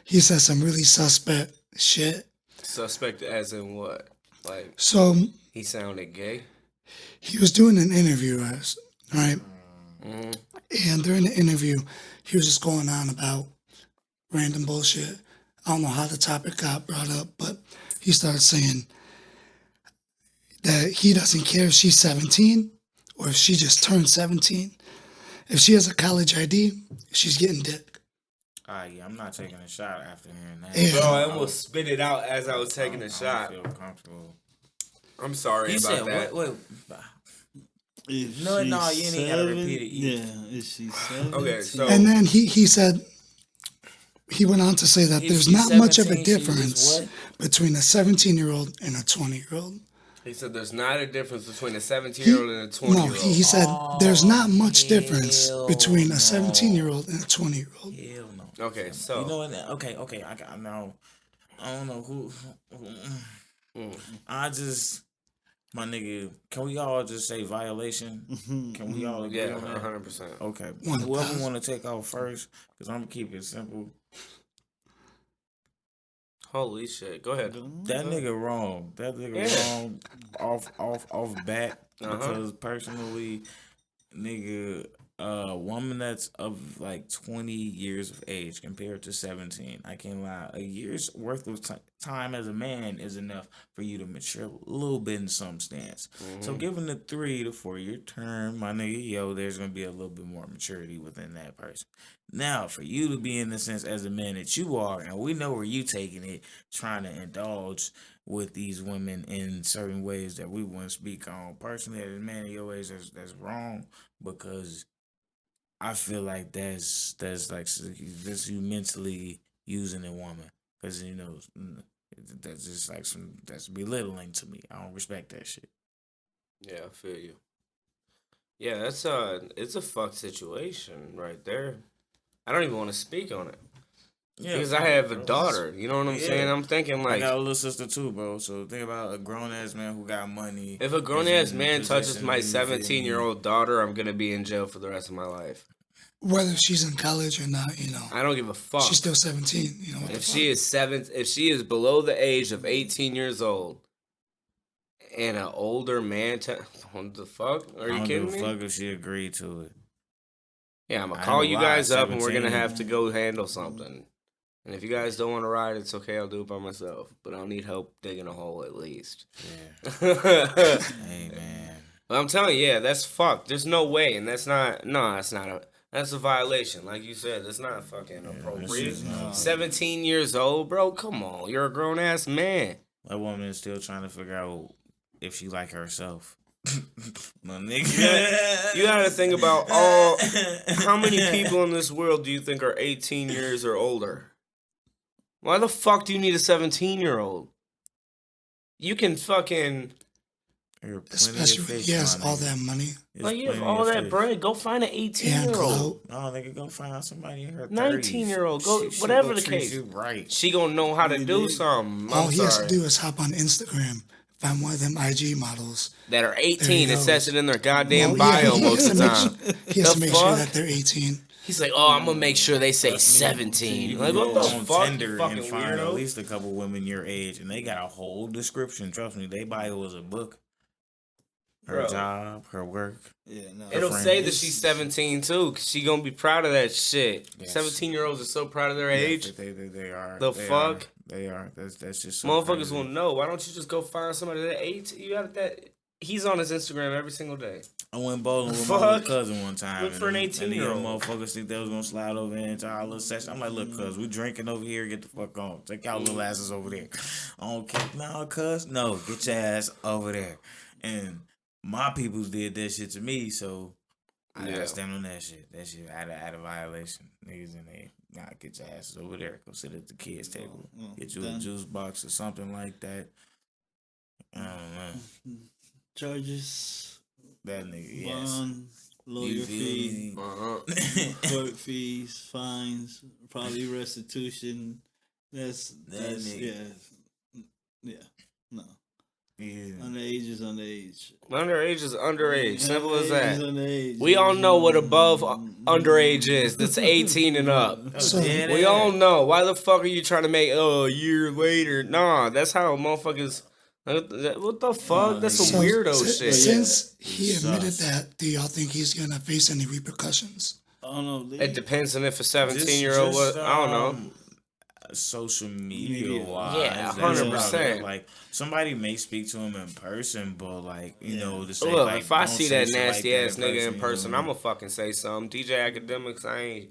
S3: He said some really suspect shit.
S1: Suspect as in what? Like,
S3: So
S1: he sounded gay?
S3: he was doing an interview, right?
S1: Mm-hmm.
S3: And during the interview, he was just going on about random bullshit. I don't know how the topic got brought up, but he started saying that he doesn't care if she's 17 or if she just turned 17. If she has a college ID, she's getting dick.
S2: Yeah, I'm not taking a shot after hearing that.
S3: Yeah.
S1: Bro, I almost spit it out as I was taking a shot.
S2: I feel comfortable.
S1: I'm sorry
S2: You
S1: about
S2: said
S1: that.
S2: what?
S4: If
S2: No,
S4: she's
S2: you ain't even gotta repeat it.
S4: Yeah, is she 17?
S1: Okay, so
S3: And then he said, he went on to say that
S2: If
S3: there's
S2: she's
S3: not much of a
S2: 17, she is
S3: difference
S2: what?
S3: between a 17-year-old and a 20-year-old.
S1: he said there's not a difference between a 17-year-old and a 20-year-old.
S3: No, he said there's not much difference between a 17-year-old and a 20-year-old.
S2: Hell no.
S1: Okay, so
S2: You know what? Okay. I don't know who. I just, my nigga. Can we all just say violation? Can we all agree
S1: yeah,
S2: on that?
S1: 100%.
S2: Okay.
S3: 1,000.
S2: Whoever want to take off first, because I'm gonna keep it simple.
S1: Holy shit, go ahead.
S2: That nigga wrong. That nigga wrong off bat. Because personally, nigga, a woman that's of like 20 years of age compared to 17, I can't lie. A year's worth of time as a man is enough for you to mature a little bit in some stance. So given the 3 to 4 year term, my nigga, there's gonna be a little bit more maturity within that person. Now, for you to be in the sense as a man that you are, and we know where you taking it, trying to indulge with these women in certain ways that we wouldn't speak on. Personally, as a man of your age, that's wrong, because I feel like that's like this you mentally using a woman, because that's just like that's belittling to me. I don't respect that shit.
S1: Yeah, I feel you. Yeah, it's a fucked situation right there. I don't even want to speak on it.
S2: Yeah,
S1: Because I have a daughter, you know what I'm saying? I'm thinking
S2: I
S1: like,
S2: got a little sister too, bro. So think about a grown ass man who got money.
S1: if a grown
S2: is
S1: ass
S2: in
S1: man touches
S2: position,
S1: my
S2: you feel me?
S1: 17-year-old daughter, I'm gonna be in jail for the rest of my life.
S3: Whether she's in college or not,
S1: I don't give a fuck.
S3: she's still 17. What the
S1: If
S3: fuck?
S1: if she is below the age of 18 years old, and an older man, what the fuck? Are you
S2: I don't
S1: kidding
S2: give a
S1: me?
S2: fuck if she agreed to it.
S1: Yeah, I'm gonna
S2: I
S1: call
S2: ain't
S1: you
S2: gonna lie,
S1: guys up, and we're gonna
S2: 17.
S1: have to go handle something. And if you guys don't want to ride, it's okay. I'll do it by myself. But I'll need help digging a hole at least.
S2: Yeah. Hey man.
S1: But I'm telling you, yeah, that's fucked. There's no way, and that's not that's a violation. Like you said, that's not fucking appropriate.
S2: shit's not.
S1: 17 years old, bro. Come on, you're a grown ass man.
S2: That woman is still trying to figure out if she like herself. My nigga.
S1: You gotta think about how many people in this world do you think are 18 years or older? Why the fuck do you need a 17-year-old? You can fucking
S2: There are plenty
S3: Especially
S2: of
S3: when
S2: fish,
S3: he has
S2: my
S3: all
S2: nigga.
S3: that money.
S2: There's
S1: Like, you have
S2: plenty
S1: all
S2: of
S1: that
S2: fish.
S1: bread. Go find an
S3: And
S1: 18-year-old.
S3: clout.
S2: No, nigga, go find somebody in her 30s.
S1: 19-year-old. Go,
S2: She
S1: whatever
S2: go
S1: the
S2: treat
S1: case.
S2: you right.
S1: She gonna know how to do
S4: did.
S1: something.
S3: All
S1: I'm
S3: he has to
S1: sorry.
S3: do is hop on Instagram, find one of them IG models.
S1: That are
S3: There he
S1: 18. It says
S3: goes.
S1: it in their goddamn
S3: Well, yeah,
S1: bio
S3: he
S1: most
S3: has
S1: of
S3: to
S1: the
S3: make
S1: time.
S3: He has
S1: The
S3: to make sure
S1: fuck?
S3: that they're 18.
S1: He's like, oh, I'm gonna make sure they say
S2: You
S1: 17.
S2: can
S1: Like, what
S2: go
S1: the
S2: on
S1: fuck,
S2: Tinder
S1: you fucking
S2: and find at
S1: weirdo?
S2: least a couple women your age, and they got a whole description. Trust me, they bio is a book. Her
S1: Bro.
S2: job, her work.
S4: Yeah, no.
S1: It'll
S2: friend.
S1: say that she's 17 too, cause she gonna be proud of that shit.
S2: Yes.
S1: 17-year-olds are so proud of their age.
S2: They are.
S1: The
S2: they
S1: fuck?
S2: Are, they are. That's just so
S1: Motherfuckers
S2: crazy.
S1: will know. Why don't you just go find somebody that 18? You got that. He's on his Instagram every single day.
S2: I went bowling with
S1: Fuck.
S2: my little cousin one time.
S1: Look for an
S2: and the young
S1: 18-year-old.
S2: motherfuckers think they was gonna slide over into our little session. I'm like, look, cuz, we drinking over here. Get the fuck on. Take y'all little asses over there. I don't care. No, cuz. No, get your ass over there. And my peoples did that shit to me, so I
S1: Yeah.
S2: gotta stand on that shit. That shit out of violation. Niggas in there. Nah, get your asses over there. Go sit at the kids' table. Get you a
S4: done.
S2: juice box or something like that. I don't know.
S4: Charges,
S2: That nigga, yes.
S4: bond, lawyer
S2: You
S4: fee,
S2: feel me?
S1: Uh-huh.
S4: court fees, fines, probably restitution. That's
S2: nigga.
S4: yeah. No,
S2: Yeah.
S4: underage is underage.
S1: Underage is underage. Simple as
S4: Underage
S1: that.
S4: is underage.
S1: We all know what above underage is. That's 18 and up.
S3: So-
S2: dead
S1: We
S2: ass.
S1: all know. Why the fuck are you trying to make a year later? Nah, that's how motherfuckers. What the fuck? That's some
S3: So,
S1: weirdo
S3: si-
S1: shit.
S3: Since he
S2: Sus.
S3: admitted that, do y'all think he's gonna face any repercussions?
S4: I don't know.
S1: It depends on if a 17-year-old was. I don't know.
S2: Social media
S4: Media.
S2: wise,
S1: Yeah,
S2: that's
S1: 100%.
S2: about it. Like somebody may speak to him in person, but like you know, to say
S1: Look,
S2: like,
S1: if I
S2: don't
S1: see
S2: say
S1: that
S2: shit like
S1: nasty
S2: that
S1: ass nigga in
S2: you
S1: person,
S2: know?
S1: I'ma fucking say something. DJ Academics, I'm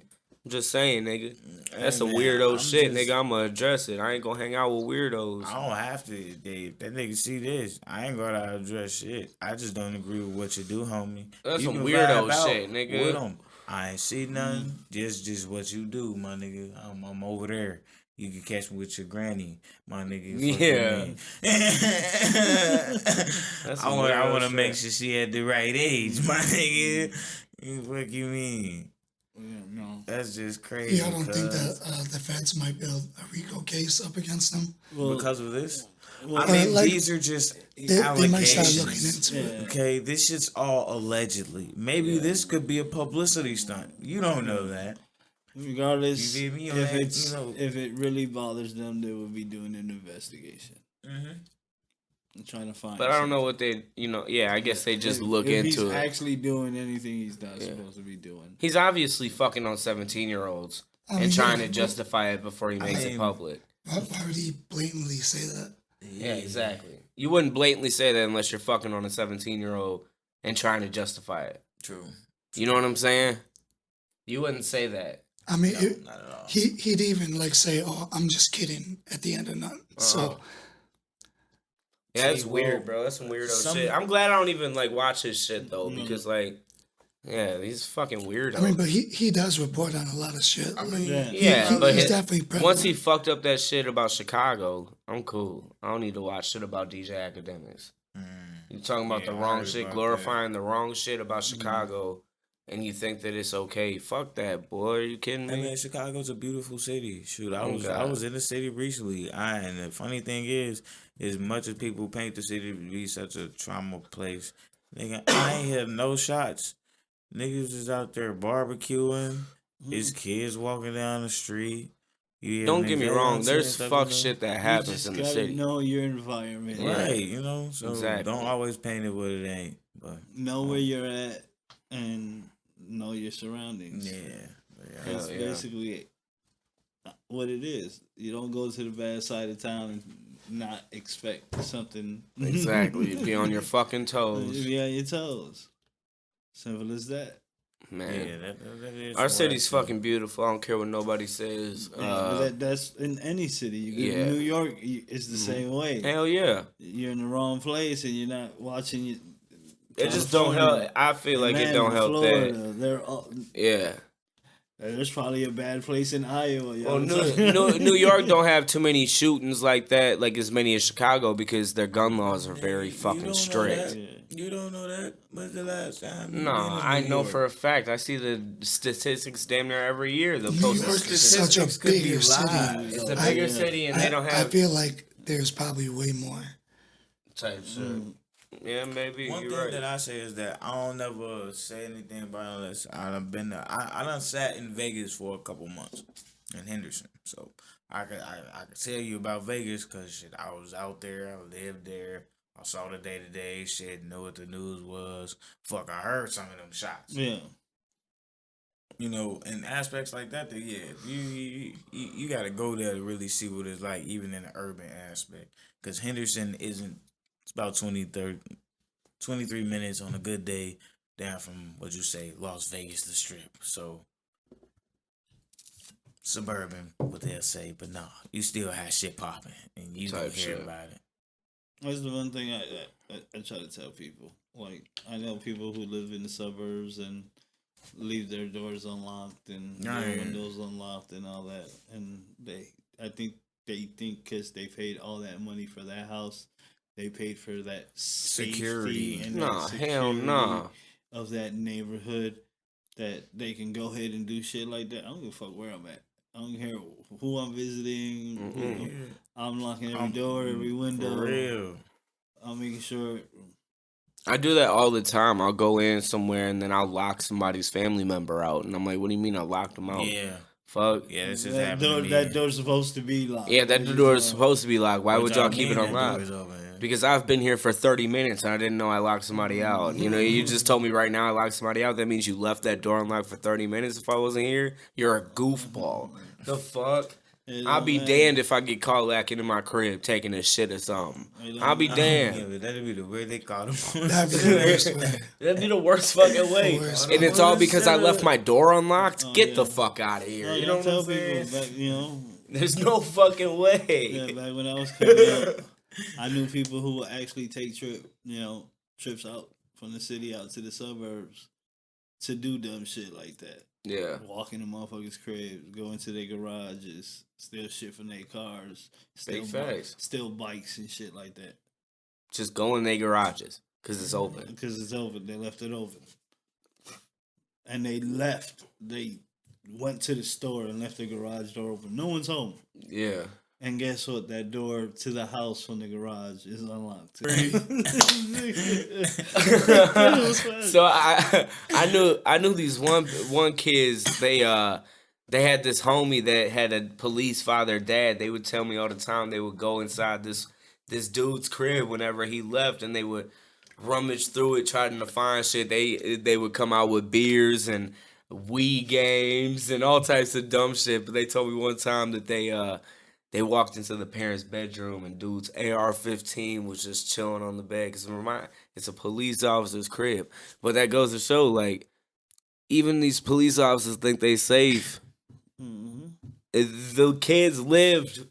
S1: just saying, nigga. That's some
S2: man,
S1: weirdo
S2: I'm
S1: shit,
S2: just-
S1: nigga. I'ma address it. I ain't gonna hang out with weirdos.
S2: I don't have to. Dave. That nigga see this. I ain't gonna address shit. I just don't agree with what you do, homie.
S1: That's
S2: You
S1: some
S2: can
S1: weirdo
S2: vibe out
S1: shit, nigga.
S2: with 'em. I ain't see nothing. Just what you do, my nigga. I'm over there. You can catch me with your granny, my nigga. Fuck you
S1: Yeah.
S2: mean.
S1: That's
S2: I
S1: some
S2: want
S1: weirdo
S2: to make
S1: shit.
S2: sure she at the right age, my nigga. What you mean?
S4: No.
S2: That's just crazy.
S3: Y'all don't think
S2: cuz.
S3: that the feds might build a RICO case up against him?
S4: Well,
S2: Because of this?
S4: well,
S2: I mean,
S3: like,
S2: these are just
S3: They might start
S2: allegations.
S3: looking into it.
S4: yeah.
S2: Okay, this shit's all allegedly. Maybe this could be a publicity stunt. You don't know that.
S4: Regardless,
S2: You feel me?
S4: if
S2: Like,
S4: it's
S2: you know.
S4: if it really bothers them, they will be doing an investigation.
S2: Mhm.
S4: And trying to find.
S1: But I don't know
S4: something.
S1: what they, I guess they just look
S4: if he's
S1: into it.
S4: actually doing anything he's not supposed to be doing.
S1: He's obviously fucking on 17-year-olds
S3: I mean,
S1: and trying
S3: yeah,
S1: to justify it before he makes it
S2: mean-
S1: public.
S3: Why would he blatantly say that?
S1: Yeah, exactly. You wouldn't blatantly say that unless you're fucking on a 17-year-old and trying to justify it.
S2: True.
S1: You know what I'm saying? You wouldn't say that.
S3: I mean,
S2: Not at all.
S3: he'd even like say, "Oh, I'm just kidding" at the end of nothing. So
S1: Yeah, that's
S2: See,
S1: weird,
S2: well,
S1: bro. That's some weirdo
S2: some-
S1: shit. I'm glad I don't even like watch his shit though, because like, yeah, he's fucking weirdo.
S3: I mean, but he does report on a lot of shit. Like,
S4: yeah.
S1: yeah, but
S3: he's
S1: his-
S3: definitely prevalent.
S1: once he fucked up that shit about Chicago, I'm cool. I don't need to watch shit about DJ Academics. You talking about
S2: Yeah,
S1: the
S2: I
S1: wrong
S2: heard
S1: shit,
S2: about
S1: glorifying the wrong shit about Chicago, and you think that it's okay? Fuck that, boy. Are you kidding
S2: I
S1: me?
S2: mean, Chicago's a beautiful city. Shoot, I
S1: Oh,
S2: was
S1: God.
S2: in the city recently. And the funny thing is, as much as people paint the city to be such a trauma place, nigga, I ain't had no shots. Niggas is out there barbecuing. His kids walking down the street. You hear
S1: Don't
S2: niggas
S1: get me
S2: out
S1: wrong.
S2: saying
S1: There's
S2: stuff,
S1: fuck
S2: you know?
S1: shit that
S4: You
S1: happens
S4: just
S1: in the
S4: gotta
S1: city.
S4: know your environment.
S1: Yeah.
S2: Right, you know, so
S1: Exactly.
S2: don't always paint it what it ain't. But
S4: Know where you're at and know your surroundings.
S2: yeah, yeah.
S4: That's
S1: Hell yeah.
S4: basically what it is. You don't go to the bad side of town and not expect something.
S1: Exactly. Be on your fucking toes,
S4: Be on your toes. Simple as that.
S1: man.
S2: Yeah, that is
S1: Our
S2: where
S1: city's
S2: I feel.
S1: fucking beautiful. I don't care what nobody says.
S4: But that's in any city. You go
S1: yeah.
S4: to New York, it's the same way.
S1: Hell yeah.
S4: You're in the wrong place and you're not watching it.
S1: It just don't help. I feel like it don't help that.
S4: They're all,
S1: Yeah.
S4: There's probably a bad place in Iowa.
S1: Well,
S4: Yo.
S1: New York don't have too many shootings like that, like as many as Chicago, because their gun laws are very fucking strict.
S2: You don't know that? When's the last time?
S1: No, I know for a fact. I see the statistics damn near every year. The
S3: New York is such a bigger city.
S1: It's a bigger city, and they don't
S3: I
S1: have
S3: feel like there's probably way more.
S1: type shit. Yeah, maybe
S2: One
S1: you're
S2: thing
S1: right.
S2: that I say is that I don't never say anything about it unless I done been there. I done sat in Vegas for a couple months in Henderson, so I could tell you about Vegas because shit, I was out there, I lived there, I saw the day to day shit, knew what the news was. Fuck, I heard some of them shots.
S4: Yeah.
S2: You know, in aspects like that, you got to go there to really see what it's like, even in the urban aspect. Because Henderson isn't. It's about 23 minutes on a good day down from what you say Las Vegas, the Strip. So suburban, what they'll say, but nah, you still have shit popping, and you don't
S1: Type
S2: hear
S1: shit.
S2: about it.
S4: That's the one thing I try to tell people. Like, I know people who live in the suburbs and leave their doors unlocked and their windows unlocked and all that. And I think they think because they paid all that money for that house, they paid for that
S2: Security.
S4: safety and
S1: Nah,
S4: that
S1: hell
S4: security
S1: nah.
S4: of that neighborhood, that they can go ahead and do shit like that. I don't give a fuck where I'm at. I don't care who I'm visiting. Who, I'm locking every door, every window.
S2: For real.
S4: I'm making sure.
S1: I do that all the time. I'll go in somewhere and then I'll lock somebody's family member out, and I'm like, "What do you mean I locked them out?"
S2: Yeah.
S1: Fuck.
S2: Yeah, this is
S4: That
S2: happening
S4: door,
S2: to me.
S4: that door's supposed to be locked.
S1: Yeah, that door is supposed to be locked. Why would y'all keep it
S2: mean that
S1: unlocked?
S2: door is open, yeah?
S1: Because I've been here for 30 minutes and I didn't know I locked somebody out. You know, you just told me right now I locked somebody out. That means you left that door unlocked for 30 minutes if I wasn't here. You're a goofball. The fuck? I'll be damned if I get caught lacking in my crib taking a shit or something. I'll be
S2: Yeah,
S1: damned.
S2: but that'd be the way they caught him.
S3: That'd be the worst way.
S1: That'd be the worst fucking way.
S3: worst.
S1: And it's all because I left my door unlocked? Get the fuck out of here.
S4: No,
S1: You know what
S4: tell
S1: I'm saying?
S4: people back,
S1: There's no fucking way.
S4: yeah, back when I was coming up, I knew people who would actually take trips out from the city out to the suburbs to do dumb shit like that.
S1: Yeah.
S4: Walk in the motherfuckers' cribs, go into their garages, steal shit from their cars,
S1: Big facts.
S4: steal bikes and shit like that.
S1: Just go in their garages because it's open.
S4: Because it's open. They left it open. And they left. They went to the store and left the garage door open. No one's home.
S1: Yeah.
S4: And guess what? That door to the house from the garage is unlocked.
S1: So I knew these one kids. They had this homie that had a police father, dad. They would tell me all the time they would go inside this dude's crib whenever he left, and they would rummage through it trying to find shit. They would come out with beers and Wii games and all types of dumb shit. But they told me one time that they walked into the parents' bedroom and dude's AR-15 was just chilling on the bed. Because it's a police officer's crib. But that goes to show, like, even these police officers think they safe. The kids lived,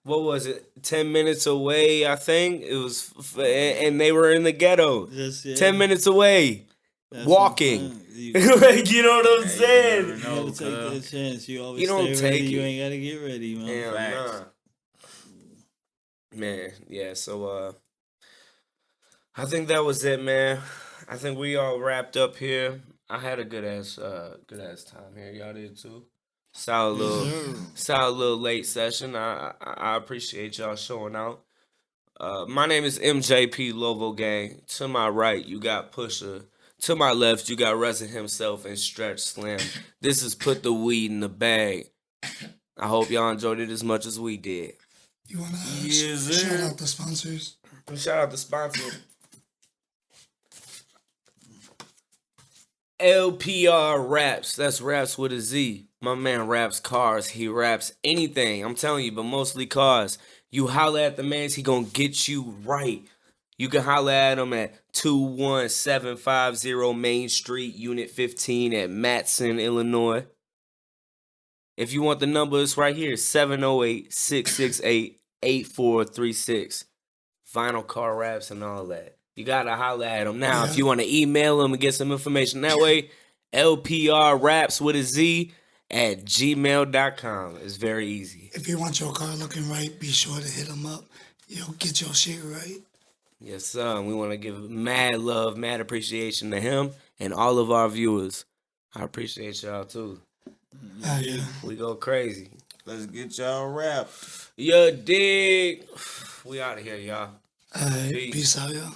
S1: what was it, 10 minutes away, I think? It was, and they were in the ghetto. 10 minutes away.
S4: That's
S1: walking.
S4: You
S1: Like, you know what I'm saying?
S2: never
S4: gotta
S2: know,
S4: take that chance. You always
S1: You don't
S4: stay ready.
S1: take
S4: You
S1: it.
S4: ain't gotta get ready, man.
S1: Damn,
S2: Facts.
S1: nah. Man, yeah, so I think that was it, man. I think we all wrapped up here. I had a good ass time here. Y'all did too. Solid little late session. I appreciate y'all showing out. My name is MJP Lovo Gang. To my right, you got Pusher. To my left, you got Reza himself and Stretch Slim. This is Put the Weed in the Bag. I hope y'all enjoyed it as much as we did.
S3: You want to
S2: Yes,
S3: shout
S2: sir.
S3: out the sponsors?
S1: Shout out the sponsor. LPR Raps. That's Raps with a Z. My man raps cars. He raps anything. I'm telling you, but mostly cars. You holla at the man, he gonna get you right. You can holla at him at 21750 Main Street, Unit 15 at Matson, Illinois. If you want the number, it's right here, 708-668-8436. Vinyl car raps and all that. You gotta holla at him. Now, if you want to email him and get some information that way, LPR Raps with a Z at gmail.com. It's very easy.
S3: If you want your car looking right, be sure to hit him up. You'll get your shit right.
S1: Yes, sir. We want to give mad love, mad appreciation to him and all of our viewers. I appreciate y'all too.
S3: Yeah.
S1: We go crazy.
S2: Let's get y'all wrapped.
S1: You dig? We out of here, y'all.
S3: Peace out, y'all.